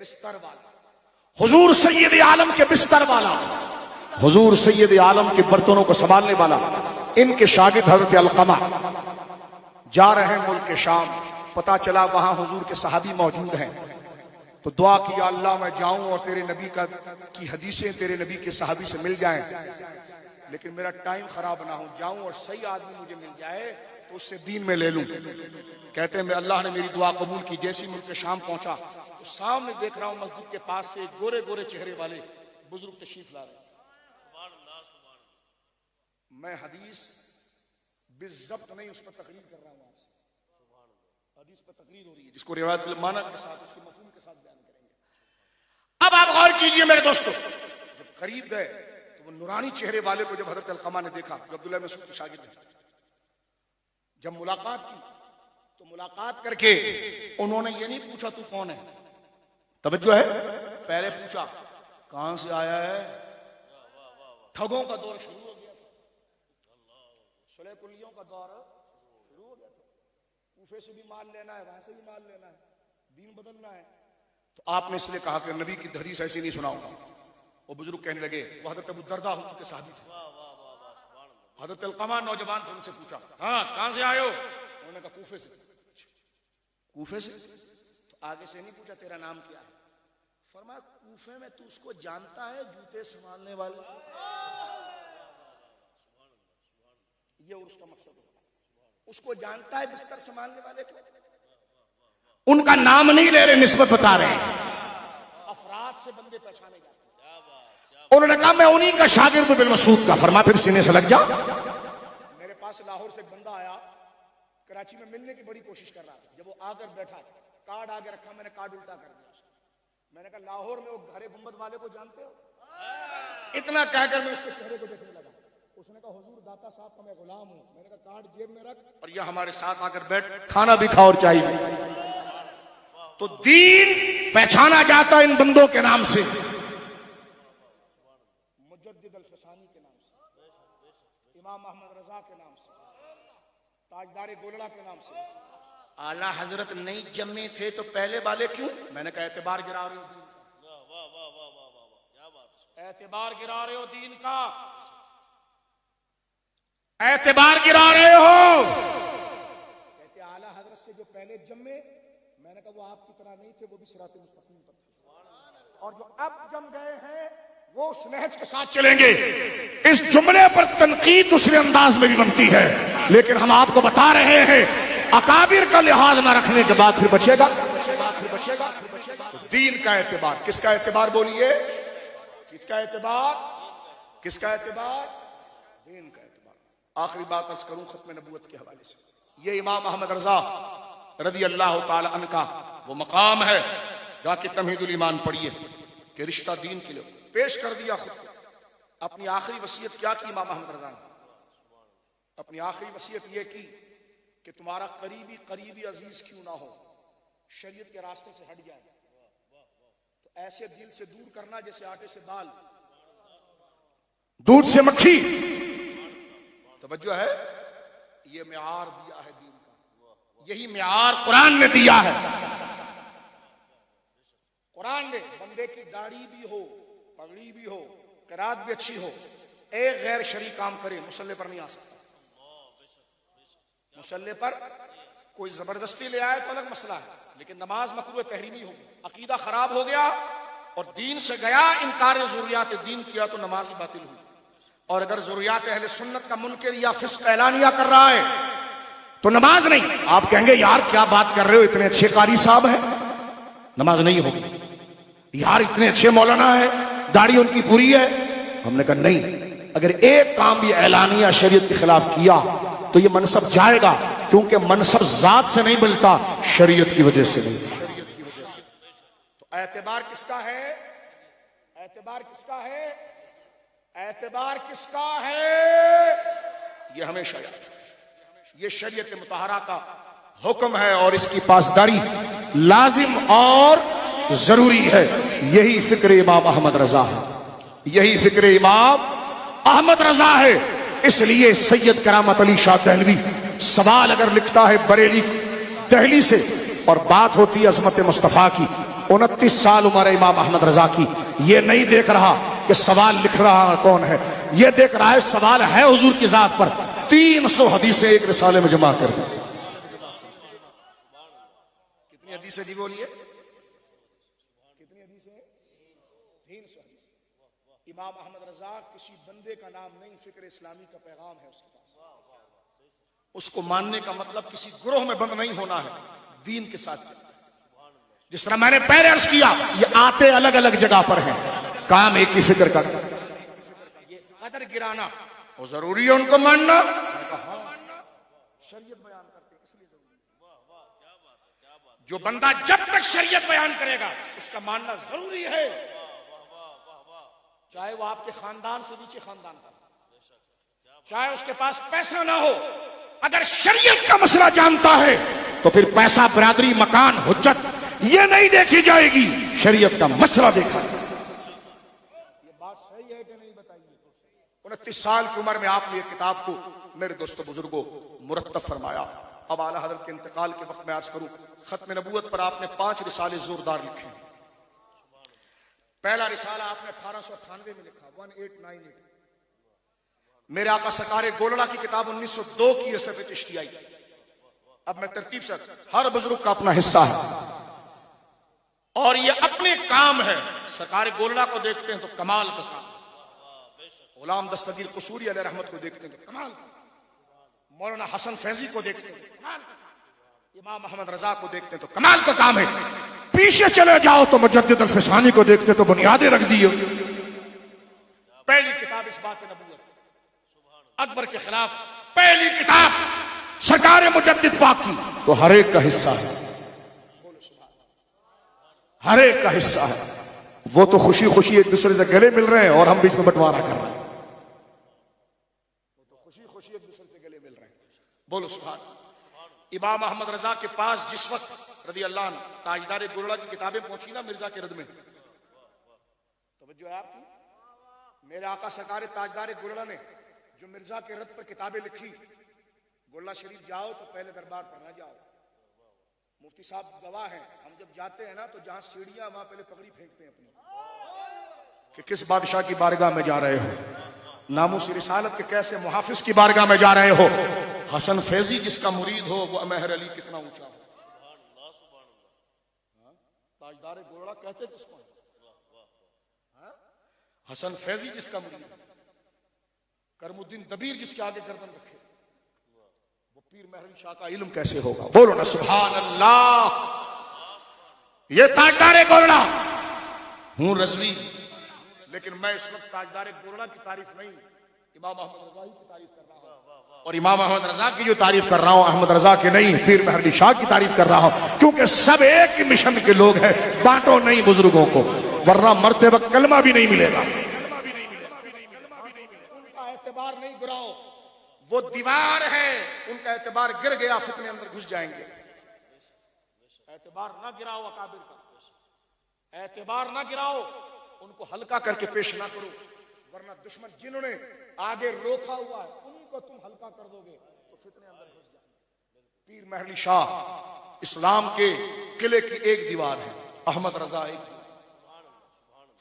بستر والا، حضور سید عالم کے بستر والا، حضور سید عالم کے برتنوں کو سنبھالنے والا. ان کے شاگرد حضرت علقمہ جا رہے ہیں ملک شام. پتا چلا وہاں حضور کے صحابی موجود ہیں. تو دعا کی یا اللہ میں جاؤں اور تیرے نبی کی حدیثیں تیرے نبی کے صحابی سے مل جائیں، لیکن میرا ٹائم خراب نہ ہو. جاؤں اور صحیح آدمی مجھے مل جائے تو اس سے دین میں لے لوں. کہتے ہیں اللہ نے میری دعا قبول کی. جیسی ملک شام پہنچا تو سامنے دیکھ رہا ہوں مسجد کے پاس سے گورے گورے چہرے والے بزرگ تشریف لا رہے. میں حدیث بالضبط نہیں، اس پر تقریر کر رہا ہوں. آپ سے حدیث پر تقریر ہو رہی ہے جس کو روایت بالمعنی کے ساتھ، اس کے مفہوم کے ساتھ بیان کریں گے. اب آپ غور کیجئے میرے دوستو. جب قریب گئے تو وہ نورانی چہرے والے کو جب حضرت علقمہ نے دیکھا جو عبداللہ بن مسعود کے شاگرد ہیں، جب ملاقات کی تو ملاقات کر کے انہوں نے یہ نہیں پوچھا تو کون ہے. توجہ ہے. پہلے پوچھا کہاں سے آیا ہے. ٹھگوں کا دور شروع ہو گیا تھا، صلح کلیوں کا دور شروع ہو گیا تھا. کوفے سے بھی مال لینا ہے، وہاں سے بھی مال لینا ہے، دین بدلنا ہے. تو آپ نے اس لیے کہا کہ نبی کی حدیث ایسی نہیں سناؤں گا. وہ بزرگ کہنے لگے، وہ حضرت ابو الدرداء حضور کے صحابی تھے. حضرت علقمہ نوجوان تھے، ان سے پوچھا ہاں کہاں سے آئے ہو؟ انہوں نے کہا کوفے سے. کوفے سے؟ تو آگے سے نہیں پوچھا تیرا نام کیا ہے. فرمایا کوفے میں تو اس کو جانتا ہے جوتے سنبھالنے والے. یہ اس کا مقصد ہوتا ہے، اس کو جانتا ہے بستر سنبھالنے والے کو. ان کا نام نہیں لے رہے، نسبت بتا رہے ہیں. افراد سے بندے پہچانے جاتے ہیں. انہوں نے کہا میں انہی کا شاگرد بن مسعود کا. فرمایا پھر سینے سے لگ جا. میرے پاس لاہور سے ایک بندہ آیا، کراچی میں ملنے کی بڑی کوشش کر رہا تھا. جب وہ آ کر بیٹھا کارڈ آگے رکھا، میں نے کارڈ الٹا کر دیا. میں نے کہا لاہور میں وہ گھرے گنبد والے کو جانتے ہو؟ اتنا کہہ کر میں اس کے چہرے کو دیکھنے لگا. اس نے کہا حضور داتا صاحب کا میں غلام ہوں. میں نے کہا کارڈ جیب میں رکھ اور یہ ہمارے ساتھ آ کر بیٹھ، کھانا بھی کھا اور چائے بھی. تو دین پہچانا جاتا ان بندوں کے نام سے. مجدد الفسانی کے نام سے، امام احمد رضا کے نام سے، تاجدار گولڑا کے نام سے. اعلی حضرت نہیں جمے تھے تو پہلے والے کیوں؟ میں نے کہا اعتبار گرا رہے ہو دین کا. اعتبار گرا رہے ہو دین کا، اعتبار گرا رہے ہو. کہتے اعلی حضرت سے جو پہلے جمے، میں نے کہا وہ آپ کی طرح نہیں تھے، وہ بھی صراط مستقیم پر تھے. اور جو اب جم گئے ہیں وہ اس نہج کے ساتھ چلیں گے. اس جملے پر تنقید دوسرے انداز میں بھی بنتی ہے، لیکن ہم آپ کو بتا رہے ہیں اکابر کا لحاظ نہ رکھنے کے بعد پھر بچے گا. دین کا اعتبار. کس کا اعتبار؟ بولیے کس کا اعتبار؟ کس کا اعتبار؟ دین کا اعتبار. آخری بات عرض کروں ختم نبوت کے حوالے سے. یہ امام احمد رضا رضی اللہ تعالی عنہ کا وہ مقام ہے. جا کے تمہید الایمان پڑھیے کہ رشتہ دین کے لیے پیش کر دیا. خود اپنی آخری وصیت کیا کی امام احمد رضا نے؟ اپنی آخری وصیت یہ کی کہ تمہارا قریبی عزیز کیوں نہ ہو شریعت کے راستے سے ہٹ جائے تو ایسے دل سے دور کرنا جیسے آٹے سے بال، دودھ سے مکھی. توجہ ہے، یہ معیار دیا ہے دین کا، یہی معیار قرآن نے دیا ہے. قرآن نے بندے کی داڑھی بھی ہو، پگڑی بھی ہو، قرات بھی اچھی ہو، ایک غیر شرعی کام کرے مصلی پر نہیں آ سکتا. مصلی پر کوئی زبردستی لے آئے تو الگ مسئلہ ہے، لیکن نماز مکروہ تحریمی ہوگی، عقیدہ خراب ہو گیا اور دین سے گیا، انکار ضروریات دین کیا تو نماز ہی باطل ہوئی. اور اگر ضروریات اہل سنت کا منکر یا فسق اعلانیہ کر رہا ہے تو نماز نہیں. آپ کہیں گے یار کیا بات کر رہے ہو، اتنے اچھے قاری صاحب ہیں، نماز نہیں ہوگی. یار اتنے اچھے مولانا ہیں، داڑھی ان کی پوری ہے. ہم نے کہا نہیں، اگر ایک کام بھی اعلانیہ شریعت کے خلاف کیا تو یہ منصب جائے گا، کیونکہ منصب ذات سے نہیں ملتا، شریعت کی وجہ سے نہیں. تو اعتبار کس کا ہے؟ اعتبار کس کا ہے؟ اعتبار کس کا ہے؟ یہ ہمیشہ یاد رکھیں، یہ شریعت مطہرہ کا حکم ہے اور اس کی پاسداری لازم اور ضروری ہے. یہی فکر امام احمد رضا ہے، یہی فکر امام احمد رضا ہے. اس لیے سید کرامت علی شاہ دہلوی سوال اگر لکھتا ہے بریلی دہلی سے اور بات ہوتی ہے عظمت مصطفیٰ کی، 29 سال عمر امام احمد رضا کی، یہ نہیں دیکھ رہا کہ سوال لکھ رہا کون ہے، یہ دیکھ رہا ہے سوال ہے حضور کی ذات پر. 300 حدیثیں ایک رسالے میں جمع کر دی. کتنی حدیثیں جی بولیے؟ کتنی حدیثیں؟ 300 حدیث. امام احمد رضا کسی بندے کا نام نہیں، فکر اسلامی کا پیغام ہے اس کے پاس. اس کو ماننے کا مطلب کسی گروہ میں بند نہیں ہونا ہے، دین کے ساتھ. جس طرح میں نے پہلے عرض کیا، یہ آتے الگ الگ جگہ پر ہیں، کام ایک ہی فکر کا. یہ قدر گرانا وہ ضروری ہے ان کو ماننا. شریعت بیان کرتے اس لیے ضروری. جو بندہ جب تک شریعت بیان کرے گا اس کا ماننا ضروری ہے، چاہے وہ آپ کے خاندان سے نیچے خاندان کا، چاہے اس کے پاس پیسہ نہ ہو. اگر شریعت کا مسئلہ جانتا ہے تو پھر پیسہ، برادری، مکان، حجت یہ نہیں دیکھی جائے گی، شریعت کا مسئلہ دیکھا جائے. یہ بات صحیح ہے کہ نہیں بتائیے؟ 29 سال کی عمر میں آپ نے یہ کتاب کو میرے دوستوں بزرگوں مرتب فرمایا. اب اعلیٰ حضرت کے انتقال کے وقت میں عرض کروں، ختم نبوت پر آپ نے 5 رسالے زوردار لکھے. پہلا رسالہ آپ نے 1898 میں لکھا، 1898. میرے آقا سرکار گولڑا کی کتاب 1902 کی صفحہ چشتی آئی. اب میں ترتیب سے، ہر بزرگ کا اپنا حصہ ہے اور یہ اپنے کام ہے. سرکار گولڑا کو دیکھتے ہیں تو کمال کا کام، غلام دستگیر قصوری علیہ رحمت کو دیکھتے ہیں تو کمال کا، مولانا حسن فیضی کو دیکھتے ہیں تو کمال کا، امام احمد رضا کو دیکھتے ہیں تو کمال کا کام ہے. پیچھے چلے جاؤ تو مجدد الفسانی کو دیکھتے تو بنیادیں رکھ دی. پہلی کتاب اس بات نبوت، اکبر کے خلاف پہلی کتاب سرکار مجدد پاک کی، تو ہر ایک کا حصہ ہے، ہر ایک کا حصہ ہے. وہ تو خوشی خوشی ایک دوسرے سے گلے مل رہے ہیں اور ہم بیچ میں بٹوارا کر رہے ہیں. وہ تو خوشی خوشی ایک دوسرے سے گلے مل رہے ہیں. بولو سبحان. امام احمد رضا کے پاس جس وقت رضی اللہ عنہ تاجدار گولڑا کی کتابیں پہنچی نا مرزا کے رد میں، توجہ ہے آپ کی، میرے آقا سرکار تاجدار گولڑا نے جو مرزا کے رد پر کتابیں لکھی، گولڑا شریف جاؤ تو پہلے دربار پر نہ جاؤ، مفتی صاحب گواہ ہیں، ہم جب جاتے ہیں نا تو جہاں سیڑھیاں وہاں پہلے پگڑی پھینکتے ہیں اپنی کہ کس بادشاہ کی بارگاہ میں جا رہے ہو، ناموس رسالت کے کیسے محافظ کی بارگاہ میں جا رہے ہو. حسن فیضی جس کا مرید ہو وہ مہر علی کتنا اونچا ہو. تاجدار گولڑا کہتے کس کو؟ حسن فیضی جس کا مرید ہو، کرم الدین دبیر جس کے آگے گردن رکھے، وہ پیر مہر علی شاہ کا علم کیسے ہوگا؟ بولو نا سبحان اللہ. یہ تاجدار گولڑا ہوں رضوی، لیکن میں اس وقت تاجدار گولڑا کی تعریف نہیں، امام احمد رضا کی تعریف کر رہا ہوں. اور امام احمد رضا کی جو تعریف کر رہا ہوں، احمد رضا کے نہیں، پیر مہر علی شاہ کی تعریف کر رہا ہوں، کیونکہ سب ایک ہی مشن کے لوگ ہیں. بانٹو نہیں بزرگوں کو، ورنہ مرتے وقت کلمہ بھی نہیں ملے گا. ان کا اعتبار نہیں گراؤ، وہ دیوار ہے، ان کا اعتبار گر گیا، فتنے اندر گھس جائیں گے. اعتبار نہ گراؤ اکابر کا، اعتبار نہ گراؤ، ان کو ہلکا کر کے پیش نہ کرو، ورنہ دشمن جنہوں نے آگے روکا ہوا ہے انہیں کو تم ہلکا کر دو گے تو فتنے اندر گھس جائیں گے. پیر محلی شاہ اسلام کے قلعے کی ایک دیوار ہے، احمد رضا ایک دیوار،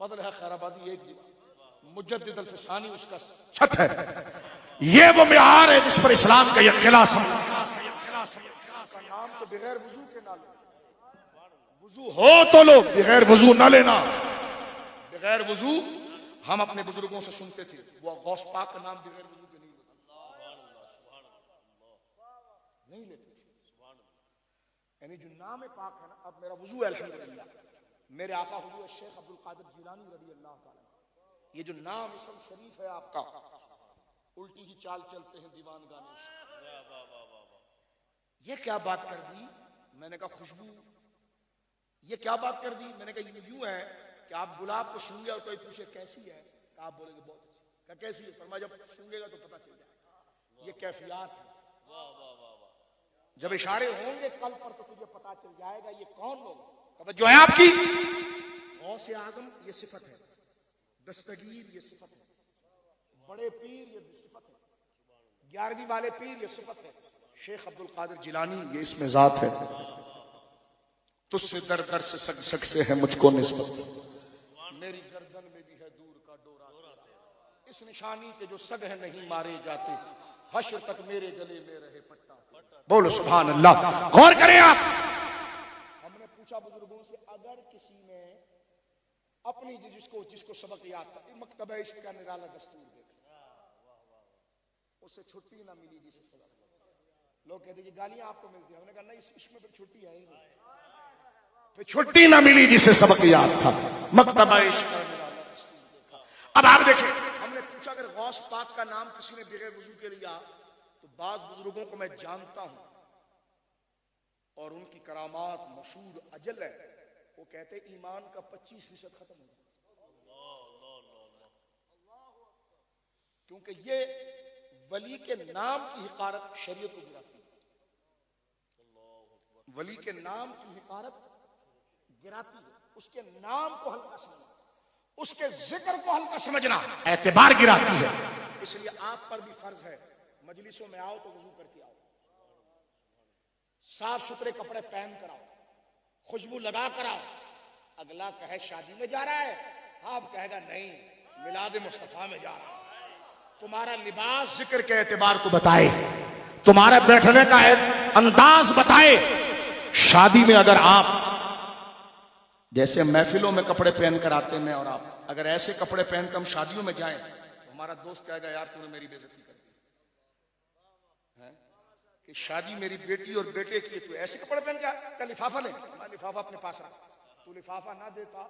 فضل ہے خیر آبادی ایک دیوار، مجدد الفسانی اس کا چھت ہے. یہ وہ معیار ہے جس پر اسلام کا یہ قلعہ کا نام تو بغیر وضو کے نہ لو، وضو ہو تو لو، بغیر وضو نہ لینا. بغیر وضو ہم اپنے بزرگوں سے سنتے تھے، وہ غوث پاک کا نام بغیر وضو کے نہیں لیتے تھے. یعنی جو نام پاک ہے نا، اب میرا وضو ہے الحمدللہ، میرے آقا حضور شیخ عبد القادر جیلانی رضی اللہ تعالی، یہ جو نام اسم شریف ہے آپ کا، الٹی ہی چال چلتے ہیں دیوان گانے. یہ کیا بات کر دی؟ میں نے کہا خوشبو. یہ کیا بات کر دی؟ میں نے کہا یہ یوں ہے کہ آپ گلاب کو سونگے اور کوئی پوچھے کیسی ہے، کہ آپ بولیں گے بہت اچھی. کہا کیسی ہے؟ فرمایا جب سونگے گا تو پتہ چل جائے گا. یہ کیفیات ہے. جب اشارے ہوں گے کل پر تو تجھے پتہ چل جائے گا یہ کون لوگ. توجہ ہے آپ کی. غوث اعظم یہ صفت ہے، دستگیر یہ صفت ہے، بڑے پیر یہ صفت ہے، 11ویں والے پیر یہ صفت ہے، شیخ عبد القادر جیلانی یہ اس میں ذات ہے. تجھ سے در در سے سگ سگ سے ہے مجھ کو نسبت، میری گردن میں بھی ہے دور کا ڈورا، اس نشانی کے جو سگ ہے نہیں مارے جاتے، حشر تک میرے گلے میں رہے پٹا. بولو سبحان اللہ. غور کریں آپ. ہم نے پوچھا بزرگوں سے، اگر کسی نے اپنی جس کو سبق یاد تھا، مکتبہ عشق کا نرالا دستور دیکھا، اسے چھٹی نہ ملی جسے سبق. لوگ کہتے ہیں گالیاں آپ کو ملتی ہیں. ہم نے کہا نہیں، اس عشق میں پھر چھٹی ہے ہی نہیں. پھر چھٹی نہ ملی جسے سبق یاد تھا، مکتبہ عشق کا نرالا دستور دیکھا. اب آپ دیکھیں، ہم نے پوچھا اگر غوث پاک کا نام کسی نے بغیر وضو کے لیا تو بعض بزرگوں کو میں جانتا ہوں اور ان کی کرامات مشہور اجل ہے، وہ کہتے ایمان کا 25% ختم ہو جائے، کیونکہ یہ ولی کے نام کی حقارت شریعت کو گراتی ہے. ولی کے نام کی حقارت گراتی ہے، اس کے نام کو ہلکا سمجھنا، اس کے ذکر کو ہلکا سمجھنا اعتبار گراتی ہے. اس لیے آپ پر بھی فرض ہے، مجلسوں میں آؤ تو وضو کر کے آؤ، صاف ستھرے کپڑے پہن کر آؤ، خوشبو لگا کر آؤ. اگلا کہے شادی میں جا رہا ہے، آپ کہے گا نہیں میلاد مصطفیٰ میں جا رہا ہے. تمہارا لباس ذکر کے اعتبار کو بتائے، تمہارا بیٹھنے کا انداز بتائے. شادی میں اگر آپ جیسے محفلوں میں کپڑے پہن کر آتے ہیں اور آپ اگر ایسے کپڑے پہن کر ہم شادیوں میں جائیں تو ہمارا دوست کہے گا یار تو نے میری بے عزتی کر دی کہ شادی میری بیٹی اور بیٹے کی، تو ایسے کپڑے پہن کیا لفافہ لے. ہمارا لفافہ اپنے پاس رکھ. تو لفافہ نہ دیتا،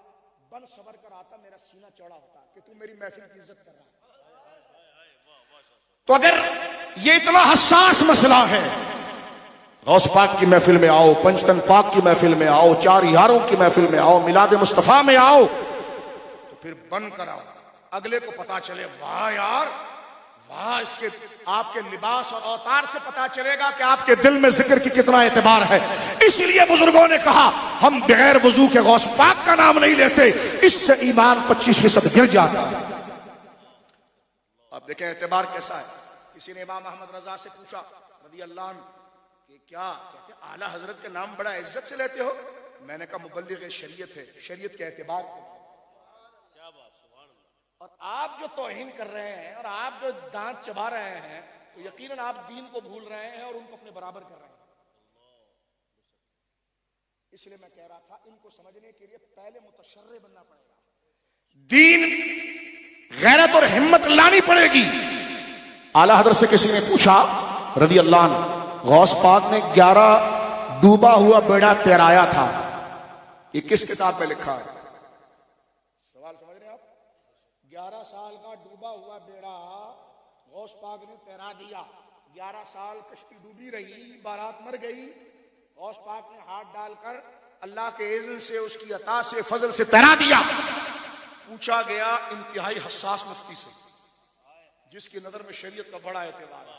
بن صبر کر آتا، میرا سینہ چوڑا ہوتا کہ تو میری محفل کی عزت کر رہا ہے. تو اگر یہ اتنا حساس مسئلہ ہے، غوث پاک کی محفل میں آؤ، پنجتن پاک کی محفل میں آؤ، 4 یاروں کی محفل میں آؤ، میلاد مصطفیٰ میں آؤ، تو پھر بن کر آؤ. اگلے کو پتا چلے واہ یار واہ، اس کے آپ کے لباس اور اوتار سے پتا چلے گا کہ آپ کے دل میں ذکر کی کتنا اعتبار ہے. اس لیے بزرگوں نے کہا ہم بغیر وضو کے غوث پاک کا نام نہیں لیتے، اس سے ایمان 25% گر جاتا. اب دیکھیں اعتبار کیسا ہے. کسی نے امام احمد رضا سے پوچھا رضی اللہ عنہ کہ کیا کہتے اعلیٰ حضرت کا نام بڑا عزت سے لیتے ہو؟ میں نے کہا مبلغ شریعت ہے، شریعت کے اعتبار کو. اور آپ جو توہین کر رہے ہیں اور آپ جو دانت چبا رہے ہیں تو یقیناً آپ دین کو بھول رہے ہیں اور ان کو اپنے برابر کر رہے ہیں. اس لیے میں کہہ رہا تھا ان کو سمجھنے کے لیے پہلے متشرع بننا پڑے گا، دین غیرت اور ہمت لانی پڑے گی. اعلیٰ حضرت سے کسی نے پوچھا رضی اللہ عنہ، غوث پاک نے 11 ڈوبا ہوا بیڑا تیرایا تھا، یہ کس کتاب میں لکھا ہے؟ سوال سمجھ رہے ہیں آپ؟ 11 سال کا ڈوبا ہوا بیڑا غوث پاک نے تیرا دیا. 11 سال کشتی ڈوبی رہی، بارات مر گئی، غوث پاک نے ہاتھ ڈال کر اللہ کے اذن سے، اس کی عطا سے، فضل سے تیرا دیا. پوچھا گیا انتہائی حساس مفتی سے جس کی نظر میں شریعت کا بڑا اعتبار ہے،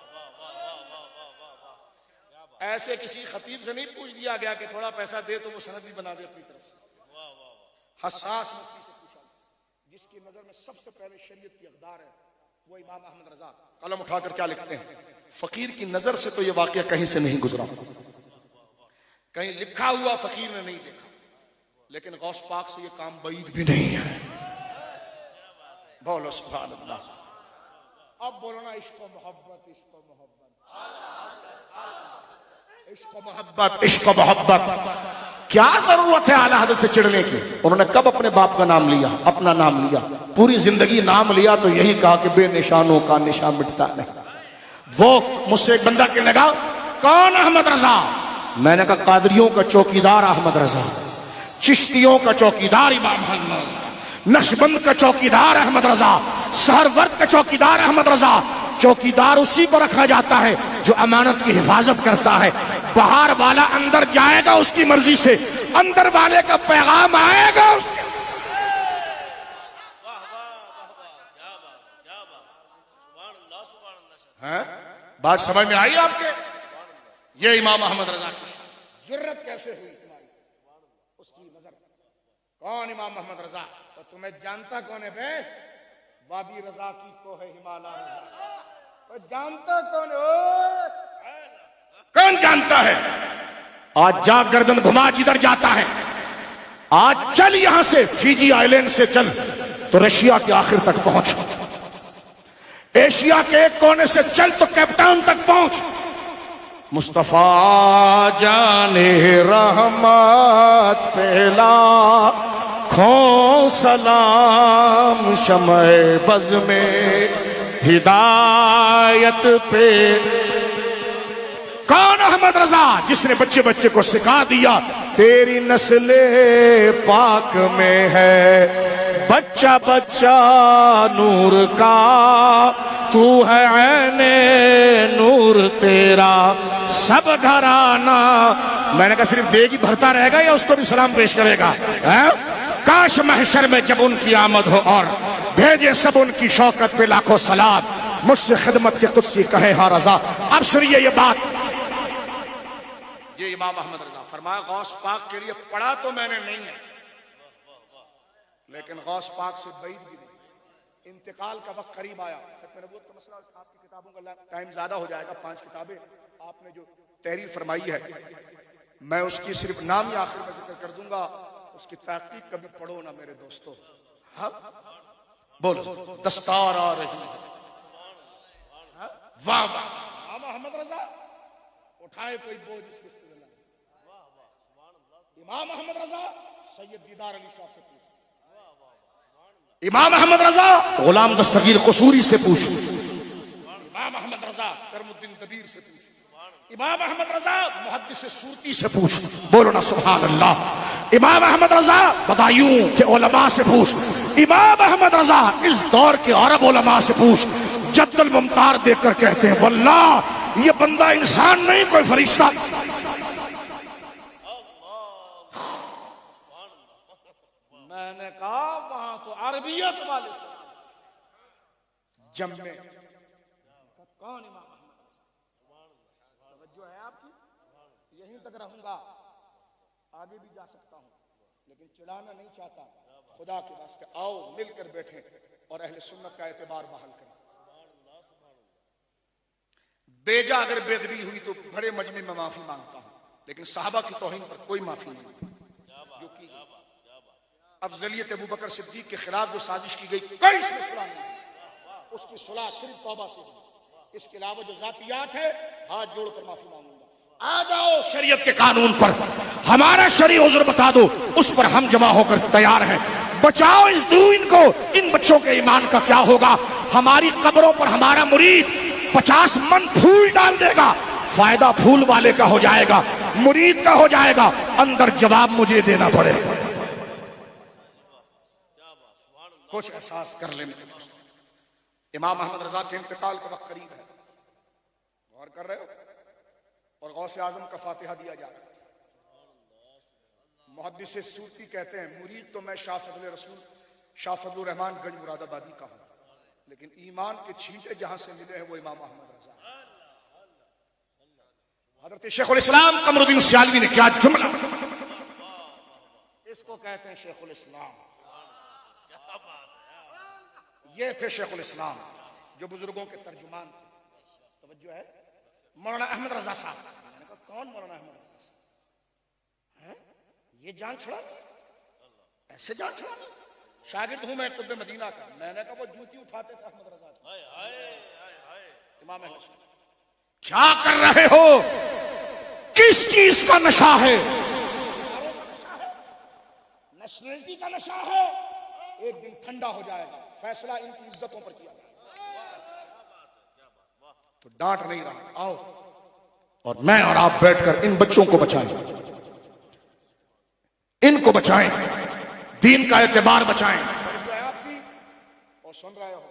ایسے کسی خطیب سے نہیں پوچھ دیا گیا کہ تھوڑا پیسہ دے تو وہ سند بھی بنا دے اپنی طرف سے. حساس مفتی سے پوچھا جس کی نظر میں سب سے پہلے شریعت کی اقدار ہے وہ امام احمد رضا. قلم اٹھا کر کیا لکھتے ہیں؟ فقیر کی نظر سے تو یہ واقعہ کہیں سے نہیں گزرا, کہیں لکھا ہوا فقیر نے نہیں دیکھا, لیکن غوث پاک سے یہ کام بعید بھی نہیں ہے. بولو سبحان اللہ. اب بولو نا عشق و محبت, عشق و محبت, عشق و محبت, عشق و محبت. کیا ضرورت ہے اعلی حضرت سے چڑھنے کی؟ انہوں نے کب اپنے باپ کا نام لیا, اپنا نام لیا, پوری زندگی نام لیا تو یہی کہا کہ بے نشانوں کا نشان مٹتا نہیں. وہ مجھ سے ایک بندہ کہنے لگا کون احمد رضا؟ میں نے کہا قادریوں کا چوکیدار احمد رضا, چشتیوں کا چوکیدار امام احمد, نقشبند کا چوکیدار احمد رضا, سہرورد کا چوکیدار احمد رضا. چوکیدار اسی کو رکھا جاتا ہے جو امانت کی حفاظت کرتا ہے. باہر والا اندر جائے گا اس کی مرضی سے, اندر والے کا پیغام آئے گا اس کے. بات سمجھ میں آئی آپ کے؟ یہ امام احمد رضا کی جرت کیسے ہوئی تمہاری, اس کی نظر. کون امام احمد رضا؟ تو تمہیں جانتا کون ہے بے؟ وادی رضا کی کو ہے ہمالا رضا. تو جانتا کون ہے؟ کون جانتا ہے؟ آج جا گردن گھما جدھر جاتا ہے, آج چل یہاں سے فیجی آئی لینڈ سے چل تو رشیا کے آخر تک پہنچ, ایشیا کے ایک کونے سے چل تو کیپ ٹاؤن تک پہنچ. مصطفیٰ جانے رحمت پہلا کھوں سلام, شمع بز میں ہدایت پہ. کون احمد رضا؟ جس نے بچے بچے کو سکھا دیا تیری نسل پاک میں ہے بچہ بچہ نور کا, تو ہے عین نور تیرا سب گھرانہ. میں نے کہا صرف دیگ ہی بھرتا رہے گا یا اس کو بھی سلام پیش کرے گا؟ کاش محشر میں جب ان کی آمد ہو اور بھیجے سب ان کی شوکت پہ لاکھوں سلام, مجھ سے خدمت کے قدسی کہے ہاں رضا. اب سنیے یہ بات, یہ امام احمد رضا فرمایا غوث پاک کے لیے پڑھا تو میں نے نہیں ہے, لیکن غوث پاک سے بعید بھی نہیں. انتقال کا وقت قریب آیا, ختم نبوت کا مسئلہ, آپ کی کتابوں کا ٹائم زیادہ ہو جائے گا. 5 کتابیں آپ نے جو تحریر فرمائی ہے میں اس کی صرف نام ہی آخر میں ذکر کر دوں گا, اس کی تحقیق کبھی پڑھو نا میرے دوستو. ہاں بولو دستار آ رہی ہے. واہ واہ, امام احمد رضا اٹھائے کوئی بوجھ اس کے سلسلے. امام احمد رضا سید دیدار علی شاہ سے پوچھ, امام احمد رضا غلام دستگیر قصوری سے پوچھ, امام احمد رضا کرم الدین دبیر سے پوچھ, امام احمد رضا محدث سورتی سے پوچھ. بولو نا سبحان اللہ. امام احمد رضا بدایوں کے علماء سے پوچھ, امام احمد رضا اس دور کے عرب علماء سے پوچھ. جد الممتار دیکھ کر کہتے ہیں واللہ یہ بندہ انسان نہیں کوئی فرشتہ. میں نے کہا وہاں تو عربیت والے سے جم میں کون امام احمد رضا؟ توجہ ہے آپ کی؟ یہیں تک رہوں گا, آگے بھی جا سکتا ہوں لیکن چڑھانا نہیں چاہتا. خدا کے واسطے آؤ مل کر بیٹھیں اور اہل سنت کا اعتبار بحال کریں. بیجا اگر بے ادبی ہوئی تو بڑے مجمع میں معافی مانگتا ہوں, لیکن صحابہ کی توہین پر کوئی معافی نہیں. جو کی افضلیت ابوبکر صدیق کے خلاف جو سازش کی گئی کوئی اس میں صلح نہیں, اس کی صلح صرف توبہ سے ہوئی. اس کے علاوہ جو ذاتیات ہے ہاتھ جوڑ کر معافی مانگوں گا. آ جاؤ شریعت کے قانون پر, ہمارا شرعی عذر بتا دو, اس پر ہم جمع ہو کر تیار ہیں. بچاؤ اس دین کو, ان بچوں کے ایمان کا کیا ہوگا؟ ہماری قبروں پر ہمارا مرید 50 من پھول ڈال دے گا, فائدہ پھول والے کا ہو جائے گا, مرید کا ہو جائے گا, اندر جواب مجھے دینا پڑے گا. کچھ احساس کر لیں. امام احمد رضا کے انتقال کا وقت قریب ہے, غور کر رہے ہو, اور غوث اعظم کا فاتحہ دیا جا رہا ہے. محدث سورتی کہتے ہیں مرید تو میں شاہ فضل رسول شاہ فضل الرحمان گنج مراد آبادی کا ہوں, لیکن ایمان کے چھینٹے جہاں سے ملے ہیں وہ امام احمد رضا. حضرت شیخ الاسلام قمر الدین سیالوی نے کیا جملہ، اس کو کہتے ہیں شیخ الاسلام. یہ تھے شیخ الاسلام جو بزرگوں کے ترجمان تھے. توجہ ہے. مولانا احمد رضا صاحب. میں نے کہا کون مولانا احمد رضا صاحب؟ یہ جان چھڑا ایسے جان چھڑا. شاگرد ہوں میں قطب مدینہ کا. میں نے کہا وہ جوتی اٹھاتے تھے احمد رضا کی. امام اہل سنت. کیا کر رہے ہو؟ کس چیز کا نشہ ہے؟ نیشنلٹی کا نشہ ہے. ایک دن ٹھنڈا ہو جائے گا. فیصلہ ان کی عزتوں پر کیا جائے گا. تو ڈانٹ نہیں رہا. آؤ اور میں اور آپ بیٹھ کر ان بچوں کو بچائیں, ان کو بچائیں, دین کا اعتبار بچائیں. آپ بھی اور سن رہے ہو,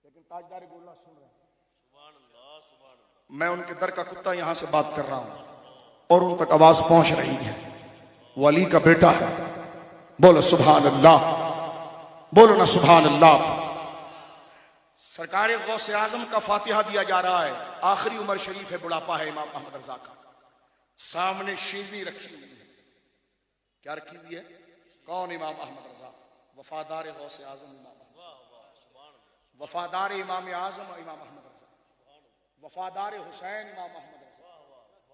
لیکن تاجدار گولہ سن رہے ہیں. میں ان کے در کا کتا یہاں سے بات کر رہا ہوں اور ان تک آواز پہنچ رہی ہے. ولی کا بیٹا ہے, بولو سبحان اللہ, بولو نا سبحان اللہ. سرکار غوث اعظم کا فاتحہ دیا جا رہا ہے. آخری عمر شریف ہے, بڑھاپا ہے امام احمد رضا کا. سامنے شیرنی رکھی ہوئی ہے. کیا رکھی ہوئی ہے؟ کون؟ امام احمد رضا, وفادار غوث اعظم امام احمد, وفادار امام اعظم امام احمد رضا, وفادار حسین امام احمد رضا,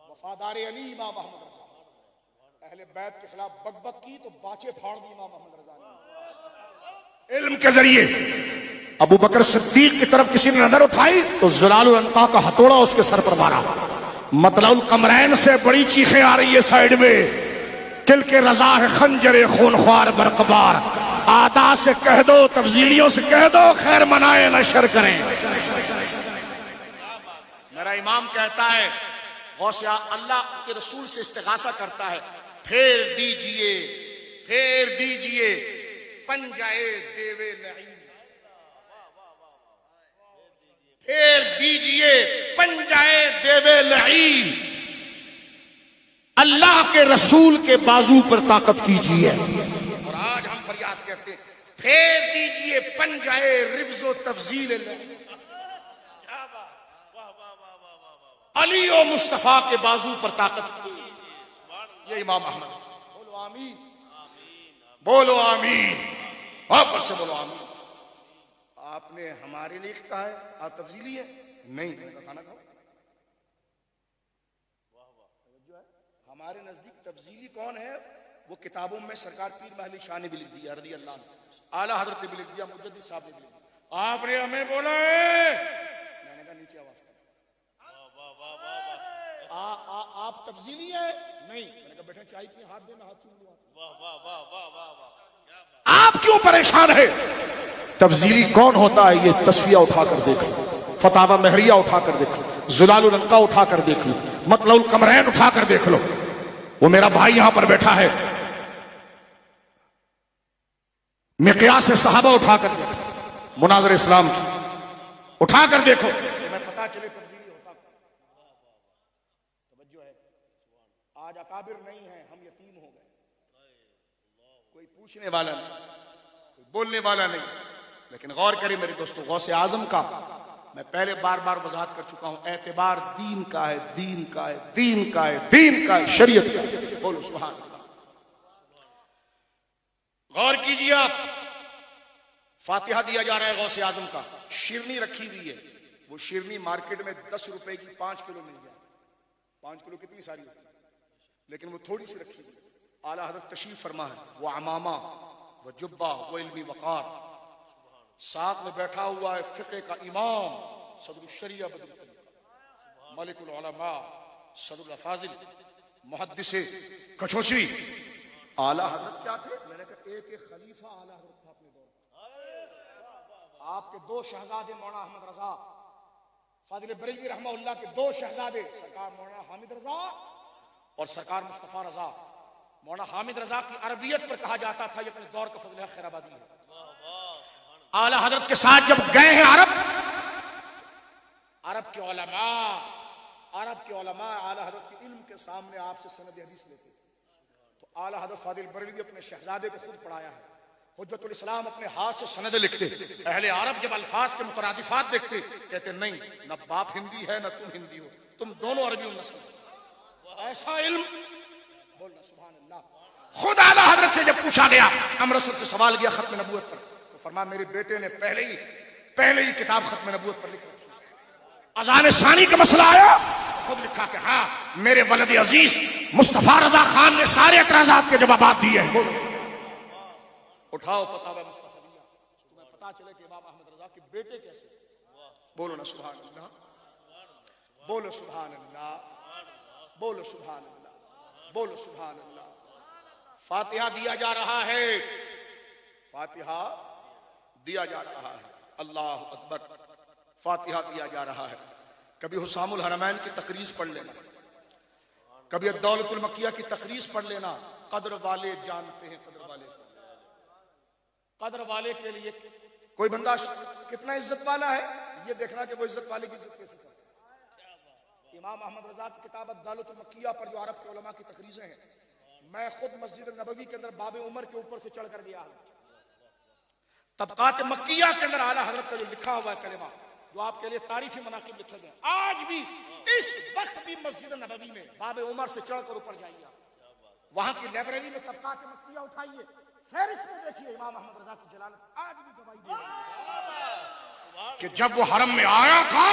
وفادار علی امام احمد رضا. اہل بیت کے خلاف بک بک کی تو باچے پھاڑ دی امام احمد رضا نے. علم کے ذریعے ابو بکر صدیق کی طرف کسی نے نظر اٹھائی تو زلال العنقا کا ہتھوڑا اس کے سر پر مارا. مطلع القمرین سے بڑی چیخیں آ رہی ہے سائیڈ میں. کل کے رضا ہے خنجر خونخوار برقبار. آدھا سے کہہ دو, تفضیلیوں سے کہہ دو, خیر منائے نہ شر کریں. میرا امام کہتا ہے غوث اللہ کے رسول سے استغاثہ کرتا ہے, پھیر دیجئے, پھیر دیجئے پنجائے دیوے لعین, پھیر دیجئے پنجائے دیوے لعین. اللہ کے رسول کے بازو پر طاقت کیجئے. اور آج ہم فریاد کرتے ہیں, پھیر دیجئے پنجائے رفض و تفضیل لعین. علی و مصطفیٰ کے بازو پر طاقت کی. یہ امام احمد. بولو آمین, بولو آمین, واپس سے بولو آمین. آپ نے ہمارے لیے کہا ہے آپ تفضیلی ہے نہیں, میں نے کہا کھانا کھاؤ. ہمارے نزدیک تفضیلی کون ہے؟ وہ کتابوں میں سرکار پیر محلی شاہ نے بھی لکھ دیا رضی اللہ عنہ, اعلیٰ حضرت نے بھی لکھ دیا, مجدد صاحب نے بھی لکھ دیا. آپ نے ہمیں بولا ہے, میں نے کہا نیچے آواز کر. آپ تفضیلی ہے نہیں, میں نے کہا بیٹھا چائے پی, ہاتھ دے, میں ہاتھ چھو لوں. آپ کیوں پریشان ہے؟ تفضیلی کون ہوتا ہے یہ تصفیہ اٹھا کر دیکھ لو, فتاوی مہریہ اٹھا کر دیکھ لو, زلال العنقا اٹھا کر دیکھ لو, مطلع القمرین اٹھا کر دیکھ لو. وہ میرا بھائی یہاں پر بیٹھا ہے, مقیاس صحابہ اٹھا کر دیکھ لو, مناظر اسلام کی اٹھا کر دیکھو, میں پتا چلے تفضیلی ہوتا. توجہ ہے, آج اکابر نہیں ہیں, ہم یتیم ہو گئے. کوئی پوچھنے والا نہیں, کوئی بولنے والا نہیں. لیکن غور کریں میرے دوستو, غوث اعظم کا میں پہلے بار بار وضاحت کر چکا ہوں, اعتبار دین کا ہے, دین کا ہے, دین کا ہے, دین کا ہے, شریعت کا ہے. بولو سبحان اللہ. غور کیجیے آپ, فاتحہ دیا جا رہا ہے غوث اعظم کا, شیرنی رکھی ہوئی ہے. وہ شیرنی مارکیٹ میں 10 روپے کی 5 کلو مل جائے. 5 کلو کتنی ساری ہوتی ہے, لیکن وہ تھوڑی سی رکھی ہوئی. اعلیٰ حضرت تشریف فرما ہے, وہ عمامہ, وہ جبہ, وہ علمی وقار. ساتھ میں بیٹھا ہوا ہے فقہ کا امام صدر الشریعہ بدر الطریقہ, ملک العلماء, صدر الافاضل, محدث کچھوچری. اعلیٰ حضرت کیا تھے؟ میں نے کہا ایک ایک خلیفہ اعلیٰ حضرت تھا اپنے دور. آپ کے 2 شہزادے مولانا احمد رضا فاضل بریلوی رحمہ اللہ کے 2 شہزادے, سرکار مولانا حامد رضا اور سرکار مصطفیٰ رضا. مولانا حامد رضا کی عربیت پر کہا جاتا تھا یہ اپنے دور کا فضل خیر آبادی ہے. اعلیٰ حضرت کے ساتھ جب گئے ہیں عرب کے علماء, عرب کے علماء اعلیٰ حضرت کے علم کے سامنے آپ سے سند حدیث لیتے. تو اعلیٰ حضرت فاضل بریلوی اپنے شہزادے کو خود پڑھایا ہے. حجت الاسلام اپنے ہاتھ سے سند لکھتے. اہل عرب جب الفاظ کے مترادفات دیکھتے کہتے نہیں, نہ باپ ہندی ہے نہ تم ہندی ہو, تم دونوں عربیوں میں سمجھو ایسا علم. بولنا سبحان اللہ. خود اعلیٰ حضرت سے جب پوچھا گیا, امرتسر سے سوال کیا ختم نبوت پر, تو فرمایا میرے بیٹے نے پہلے ہی کتاب ختم نبوت پر لکھ رکھی. اذان ثانی کا مسئلہ آیا, خود لکھا کہ ہاں میرے ولد عزیز مصطفیٰ رضا خان نے سارے اعتراضات کے جوابات دیے ہیں. اٹھاؤ فتاوی مصطفیہ, تمہیں پتا چلے کہ امام احمد رضا کے بیٹے کیسے. بولو نا سبحان اللہ, بولو سبحان اللہ, بولو سبحان اللہ, بولو سبحان اللہ. فاتحہ دیا جا رہا ہے, فاتحہ دیا جا رہا ہے. اللہ اکبر. فاتحہ دیا جا رہا ہے. کبھی حسام الحرمین کی تقریض پڑھ لینا, کبھی الدولت المکیہ کی تقریض پڑھ لینا. قدر والے جانتے ہیں, قدر والے, قدر والے کے لیے کوئی بندہ کتنا عزت والا ہے یہ دیکھنا کہ وہ عزت والے کی عزت کیسے کرتا ہے. امام احمد رضا کی کتاب الدولت المکیہ پر جو عرب کے علماء کی تقریضیں ہیں, میں خود مسجد نبوی کے اندر باب عمر کے اوپر سے چڑھ کر گیا ہوں. طبقات مکیہ کے اندر اعلیٰ حضرت کا جو لکھا ہوا ہے کلمہ, جو آپ کے لیے تعریفی مناقب لکھے گئے, آج بھی اس وقت بھی مسجد نبوی میں باب عمر سے چڑھ کر اوپر جائیے, وہاں کی لائبریری میں طبقات مکیہ اٹھائیے, فہرست میں دیکھیے امام احمد رضا کی جلالت آج بھی گواہی دے رہی ہے کہ جب وہ حرم میں آیا تھا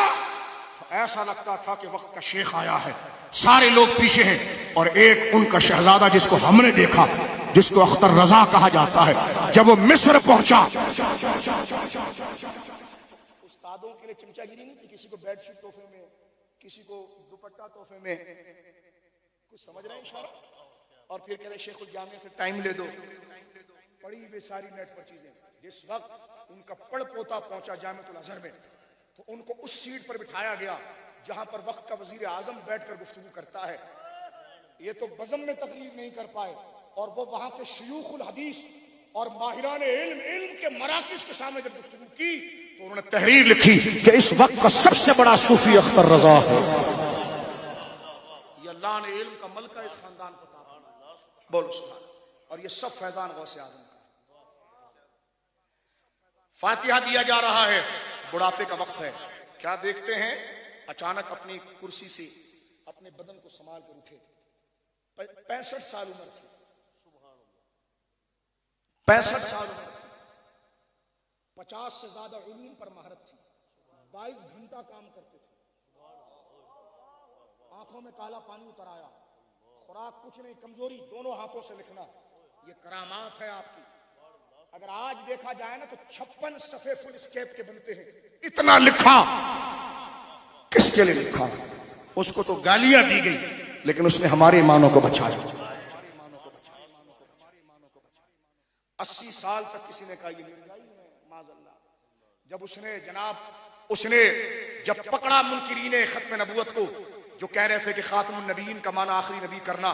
تو ایسا لگتا تھا کہ وقت کا شیخ آیا ہے, سارے لوگ پیچھے ہیں, اور ایک ان کا شہزادہ جس کو ہم نے دیکھا, جس کو اختر رضا کہا جاتا ہے, جب وہ مصر پہنچا. استادوں کے لیے چمچا گیری نہیں تھی, کسی کو بیڈ شیٹ تحفے میں, کسی کو دوپٹہ تحفے میں, کچھ سمجھ رہے ہیں اشارہ, اور پھر کہہ رہے شیخ الجامعہ سے ٹائم لے دو. پڑھی ہوئی ساری نیٹ پر چیزیں. جس وقت ان کا پڑ پوتا پہنچا جامعۃ الازہر میں, تو ان کو اس سیٹ پر بٹھایا گیا جہاں پر وقت کا وزیر اعظم بیٹھ کر گفتگو کرتا ہے. یہ تو بزم میں تقریر نہیں کر پائے, اور وہ وہاں کے شیوخ الحدیث اور ماہران علم کے مراکز کے سامنے جب گفتگو کی تو انہوں نے تحریر لکھی کہ اس وقت کا سب سے بڑا صوفی اختر رضا ہے. یہ اللہ نے علم کا ملکہ اس خاندان کو عطا فرمایا. بولو سبحان. اور یہ سب فیضان غوث اعظم کا. فاتحہ دیا جا رہا ہے, بڑھاپے کا وقت ہے. کیا دیکھتے ہیں, اچانک اپنی کرسی سے اپنے بدن کو سنبھال کر اٹھے. 65 سال عمر تھی, 65 سال عمر تھی, 50 سے زیادہ علوم پر مہارت تھی, 22 گھنٹہ کام کرتے تھے, آنکھوں میں کالا پانی اتر آیا, خوراک کچھ نہیں, کمزوری, دونوں ہاتھوں سے لکھنا. یہ کرامات ہے آپ کی. اگر آج دیکھا جائے نا تو 56 صفحے فل اسکیپ کے بنتے ہیں. اتنا لکھا, کس کے لیے لکھا؟ اس کو تو گالیاں دی گئی, لیکن اس نے ہمارے ایمانوں کو بچایا. 80 سال تک کسی نے کہا یہ معاذ اللہ. جب اس نے جب پکڑا منکرین ختم نبوت کو, جو کہہ رہے تھے کہ خاتم النبیین کا معنی آخری نبی کرنا,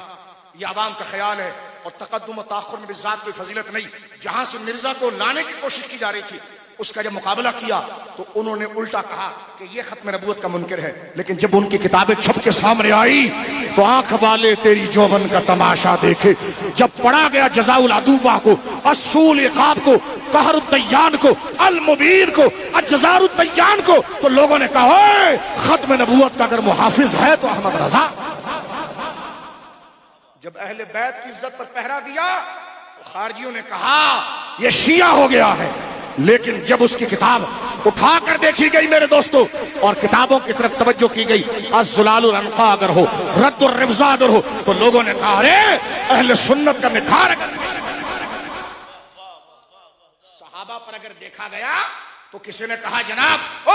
یہ عوام کا خیال ہے, اور تقدم و تاخر میں بھی ذات کوئی فضیلت نہیں. جہاں سے مرزا کو لانے کی کوشش کی جا رہی تھی, اس کا جب مقابلہ کیا تو انہوں نے الٹا کہا کہ یہ ختم نبوت کا منکر ہے. لیکن جب ان کی کتابیں چھپ کے سامنے آئی تو آنکھ والے تیری جوبن کا تماشا دیکھے. جب پڑھا گیا جزاء العدوہ کو, اصول عقاب کو, قہر الدیان کو, المبین کو, الجزار الدیان کو, تو لوگوں نے کہا اے ختم نبوت کا اگر محافظ ہے تو احمد رضا. جب اہل بیت کی عزت پر پہرا دیا تو خارجیوں نے کہا یہ شیعہ ہو گیا ہے. لیکن جب اس کی کتاب اٹھا کر دیکھی گئی میرے دوستوں, اور کتابوں کی طرف توجہ کی گئی, الزلال الانقا اگر ہو, رد الرفضہ اگر ہو, تو لوگوں نے کہا ارے اہل سنت کا نکھار. صحابہ پر اگر دیکھا گیا تو کسی نے کہا جناب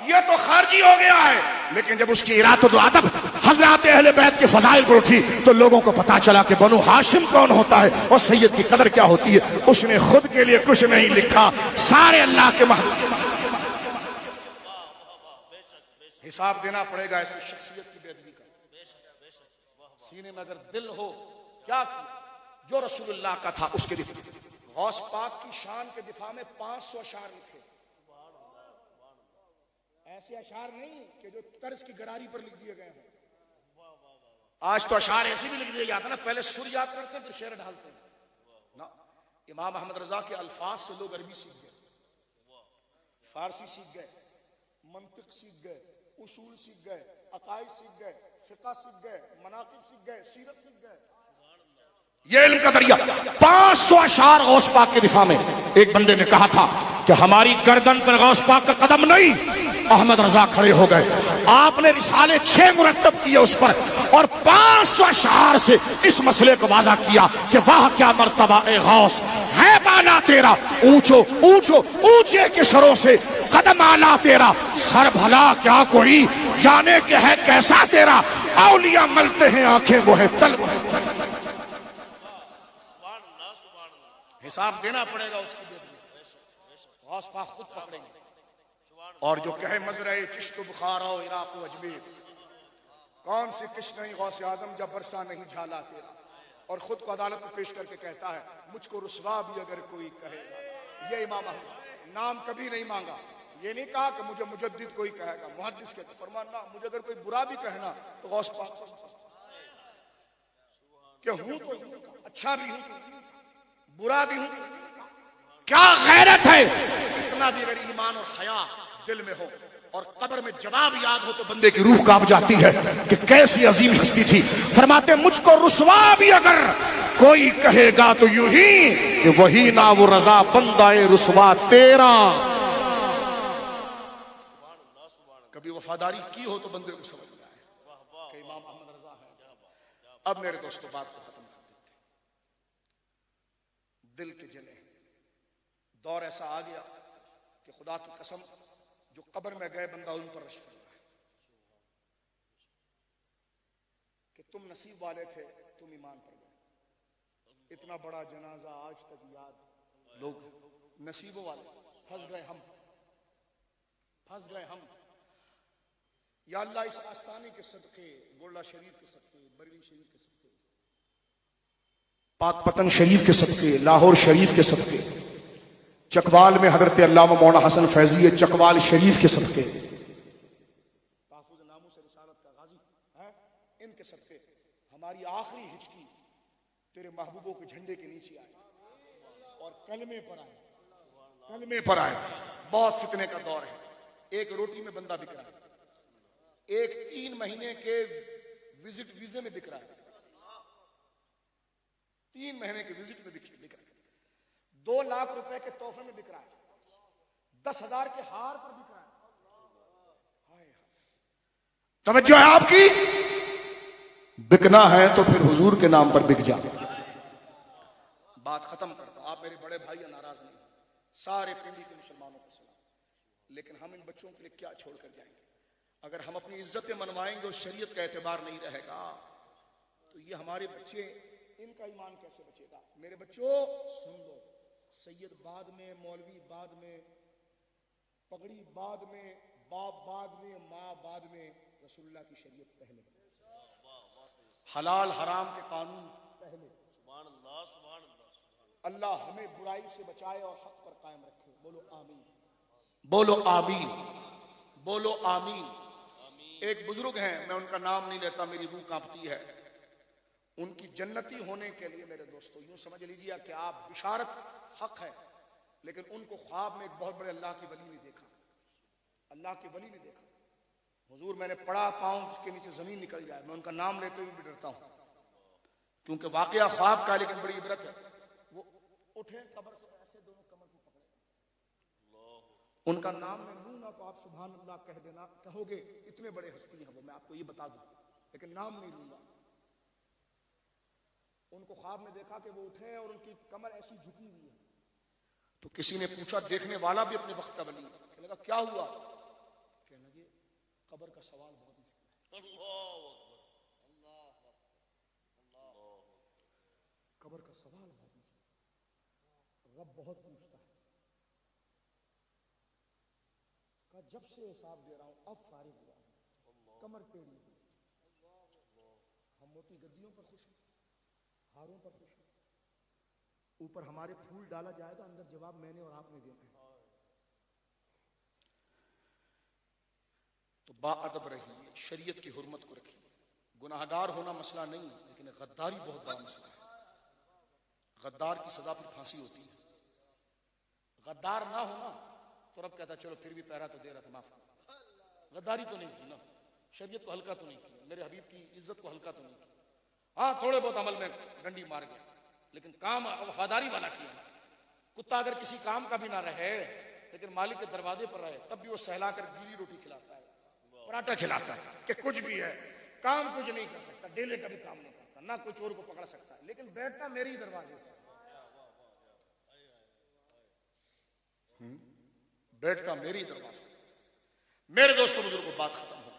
یہ تو خارجی ہو گیا ہے. لیکن جب اس کی ارادت و ادب حضرات اہل بیت کے فضائل پر اٹھی تو لوگوں کو پتا چلا کہ بنو ہاشم کون ہوتا ہے اور سید کی قدر کیا ہوتی ہے. اس نے خود کے لیے کچھ نہیں لکھا, سارے اللہ کے محبوب. حساب دینا پڑے گا ایسی شخصیت کی بے ادبی کا. سینے میں اگر دل ہو, کیا جو رسول اللہ کا تھا اس کے دفاع. غوث پاک کی شان کے دفاع میں 500 اشعار لکھے. ایسے اشعار نہیں کہ جو طرز کی گراری پر لکھ دیے گئے ہیں. آج تو اشعار ایسے بھی لکھ دیے جاتے ہیں, پہلے سر یاد کرتے ہیں پھر شعر ڈالتے ہیں نا. امام احمد رضا کے الفاظ سے لوگ عربی سیکھ گئے, فارسی سیکھ گئے, منطق سیکھ گئے, اصول سیکھ گئے, عقائد سیکھ گئے، فقہ سیکھ گئے، مناقب سیکھ گئے، سیرت سیکھ گئے. یہ علم کا دریا. 500 اشعار غوث پاک کے دفاع میں. ایک بندے نے کہا تھا کہ ہماری گردن پر غوث پاک کا قدم نہیں. احمد رضا کھڑے ہو گئے. آپ نے رسالے 6 مرتب کیے اس پر اور 500 اشعار سے اس مسئلے کو واضح کیا کہ واہ کیا مرتبہ اے غوث ہے بالا تیرا، اونچو اونچو اونچے کے سروں سے قدم آلا تیرا، سر بھلا کیا کوئی جانے کے ہے کیسا تیرا، اولیاء ملتے ہیں آنکھیں وہ ہے تل. حساب دینا پڑے گا اس کی بیٹی. غوث پاک خود پکڑیں گے. اور جو کہے مزرعہ چشت و بخارا و عراق و اجمیر، کون سی کش نہیں غوث اعظم جب برسا نہیں جھالا تیرا. اور خود کو عدالت میں پیش کر کے کہتا ہے مجھ کو رسوا بھی اگر کوئی کہے گا. یہ امام احمد نام کبھی نہیں مانگا. یہ نہیں کہا کہ مجھے مجدد کوئی کہے گا. محدث کے فرمانا مجھے اگر کوئی برا بھی کہنا تو غوث پاک کہ ہوں تو اچھا بھی ہوں برا بھی ہوں. کیا غیرت ہے. اتنا بھی اگر ایمان اور حیا دل میں ہو اور قبر میں جواب یاد ہو تو بندے کی روح کانپ جاتی ہے کہ کیسی عظیم ہستی تھی. فرماتے مجھ کو رسوا بھی اگر کوئی کہے گا تو یوں ہی کہ وہی نا وہ رضا بندہ رسوا تیرا. کبھی وفاداری کی ہو تو بندے کو سمجھ میں آئے کہ امام احمد رضا ہے. اب میرے دوستو بات کو ختم کر دیتے. دل کے جلے دور ایسا آ گیا کہ خدا کی قسم جو قبر میں گئے بندہ ان پر رش کر رہا ہے کہ تم نصیب والے تھے، تم ایمان پر گئے. اتنا بڑا جنازہ آج تک یاد. لوگ نصیبوں والے پھنس گئے، ہم پھنس گئے ہم. یا اللہ اس آستانے کے صدقے، گولڈا شریف کے صدقے، بریلی شریف کے صدقے، پاک پتن شریف کے صدقے، لاہور شریف کے صدقے، چکوال میں حضرت علامہ مولانا حسن فیضی چکوال شریف کے صدقے، تحفظ ناموس رسالت کا غازی ہے، ان کے صدقے ہماری آخری ہچکی تیرے محبوبوں کے جھنڈے کے نیچے آئے اور کلمے پر آئے. کلمے پر آئے. بہت فتنے کا دور ہے. ایک روٹی میں بندہ بک رہا ہے، ایک 3 مہینے کے وزٹ ویزے میں بک رہا ہے، 3 مہینے کے وزٹ میں بک رہا ہے، 2 لاکھ روپے کے تحفے میں بک رہا ہے، 10,000 کے ہار پر بک رہا ہے. توجہ ہے آپ کی. بکنا ہے تو پھر حضور کے نام پر بک جا. بات ختم کرتا. آپ میرے بڑے بھائی ناراض نہیں، سارے پنڈی کے مسلمانوں کو سلام. لیکن ہم ان بچوں کے لیے کیا چھوڑ کر جائیں گے؟ اگر ہم اپنی عزتیں منوائیں گے اور شریعت کا اعتبار نہیں رہے گا تو یہ ہمارے بچے، ان کا ایمان کیسے بچے گا؟ میرے بچوں سن لو، سید بعد میں، مولوی بعد میں، پگڑی بعد میں، باپ بعد میں، ماں بعد میں، رسول اللہ کی شریعت پہلے. حلال حرام کے قانون پہلے. اللہ ہمیں برائی سے بچائے اور حق پر قائم رکھے. بولو آمین. بولو آمین. بولو آمین. ایک بزرگ ہیں، میں ان کا نام نہیں لیتا، میری روح کانپتی ہے. ان کی جنتی ہونے کے لیے میرے دوستو یوں سمجھ لیجیے کہ آپ بشارت حق ہے، لیکن ان کو خواب میں ایک بہت بڑے اللہ کے ولی نے دیکھا. اللہ کے ولی نے دیکھا. حضور میں نے پڑھا پاؤں کے نیچے زمین نکل جائے. میں ان کا نام لیتے ہوئے بھی ڈرتا ہوں کیونکہ واقعہ خواب کا لیکن بڑی عبرت ہے. وہ اٹھے قبر سے ایسے دونوں کمر کو پکڑے. ان کا نام میں لوں نا تو آپ سبحان اللہ کہہ دینا، کہو گے اتنے بڑے ہستی ہیں وہ، میں آپ کو یہ بتا دوں، لیکن نام نہیں لوں گا. ان کو خواب میں دیکھا کہ وہ اٹھے اور ان کی کمر ایسی جھکی ہوئی ہے. تو کسی نے پوچھا، دیکھنے والا بھی اپنے وقت کا ولی ہے، کہنے لگا کیا ہوا؟ کہنے لگے قبر کا سوال بہت مشکل ہے. قبر کا سوال بہت مشکل ہے، رب بہت پوچھتا ہے. کہا جب سے حساب دے رہا ہوں اب فارغ ہوا ہوں، کمر ٹیڑھی ہوئی. ہم موٹی گدیوں پر خوش ہیں، ہاروں پر خوش ہیں، اوپر ہمارے پھول ڈالا جائے گا، اندر جواب میں نے اور آپ نے دینا ہے. تو با ادب رہیے، شریعت کی حرمت کو رکھیے. گناہگار ہونا مسئلہ نہیں، لیکن غداری بہت بڑا مسئلہ ہے. غدار کی سزا پر پھانسی ہوتی ہے. غدار نہ ہونا تو رب کہتا چلو پھر بھی پیرا تو دے رہا تھا، معاف. غداری تو نہیں کی نا. شریعت کو ہلکا تو نہیں کیا، میرے حبیب کی عزت کو ہلکا تو نہیں کیا. ہاں تھوڑے بہت عمل میں ڈنڈی مار گیا، لیکن کام وفاداری والا کیا. کتا اگر کسی کام کا بھی نہ رہے لیکن مالک کے دروازے پر رہے تب بھی وہ سہلا کر گیلی روٹی کھلاتا ہے، پراٹھا کھلاتا ہے کہ کچھ بھی ہے، کام کچھ نہیں کر سکتا، ڈیلے کا بھی کام نہیں کرتا، نہ کوئی چور کو پکڑ سکتا ہے، لیکن بیٹھتا میری دروازے پر، بیٹھتا میری دروازے پر. میرے دوستوں بزرگوں بات ختم ہو گئی.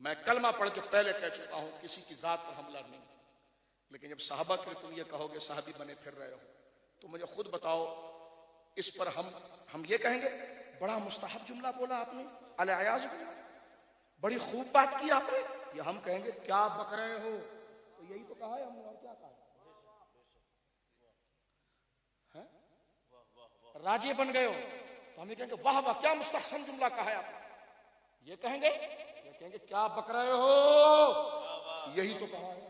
میں کلمہ پڑھ کے پہلے کہہ چکا ہوں کسی کی ذات پر حملہ نہیں، لیکن جب صحابہ کے تم یہ کہو گے صحابی بنے پھر رہے ہو تو مجھے خود بتاؤ اس پر ہم یہ کہیں گے بڑا مستحب جملہ بولا آپ نے الیاذ باللہ، بڑی خوب بات کی آپ نے، یا ہم کہیں گے کیا بک رہے ہو؟ تو یہی تو کہا ہے ہم نے، اور کیا کہا ہے؟ راجی بن گئے ہو تو ہم یہ کہیں گے واہ واہ کیا مستحسن جملہ کہا ہے آپ نے، یہ کہیں گے کیا بک رہے ہو؟ یہی تو کہا ہے.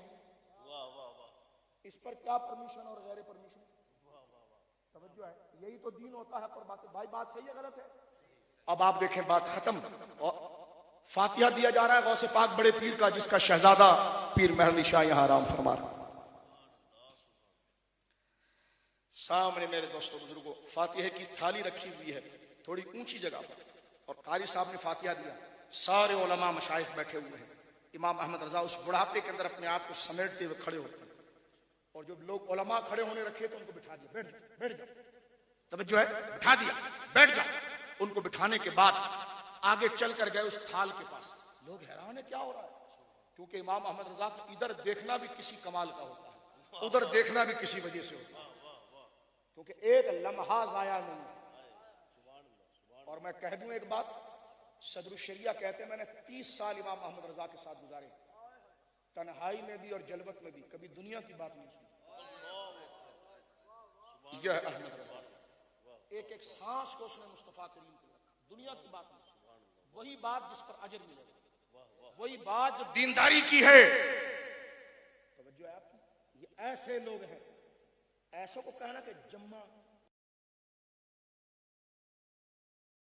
اس پر کیا پرمیشن اور غیر پرمیشن؟ توجہ ہے، یہی تو دین ہوتا ہے. پر بات بھائی بات صحیح ہے غلط ہے؟ اب آپ دیکھیں بات ختم، فاتحہ دیا جا رہا ہے غوث پاک بڑے پیر کا جس کا شہزادہ پیر مہر علی شاہ یہاں آرام فرما رہا. سامنے میرے دوستوں بزرگوں فاتحہ کی تھالی رکھی ہوئی ہے تھوڑی اونچی جگہ پر، اور قاری صاحب نے فاتحہ دیا، سارے علماء مشائخ بیٹھے ہوئے ہیں. امام احمد رضا اس بڑھاپے کے اندر اپنے آپ کو سمیٹتے ہوئے کھڑے ہوتے ہیں، اور جب لوگ علماء کھڑے ہونے رکھے تو ان کو بٹھا دیا، بیٹھ جاؤ بیٹھ جاؤ، توجہ ہے، بٹھا دیا بیٹھ جاؤ. ان کو بٹھانے کے بعد آگے چل کر گئے اس تھال کے پاس. لوگ حیران ہے کیا ہو رہا ہے، کیونکہ امام احمد رضا کو ادھر دیکھنا بھی کسی کمال کا ہوتا ہے، ادھر دیکھنا بھی کسی وجہ سے ہوتا ہے، کیونکہ ایک لمحہ ضائع نہیں ہے. اور میں کہہ دوں ایک بات، صدر الشریعہ کہتے ہیں میں نے 30 سال امام احمد رضا کے ساتھ گزارے، تنہائی میں بھی اور جلوت میں بھی، کبھی دنیا کی بات نہیں سنی. یہ ہے احمد رضا، ایک ایک سانس کو اس نے مصطفیٰ کریم کو رکھا، دنیا کی بات نہیں. وہی بات جس پر اجر ملے گا، وہی بات جو دینداری کی ہے. توجہ ہے آپ کی. یہ ایسے لوگ ہیں، ایسوں کو کہنا کہ جمع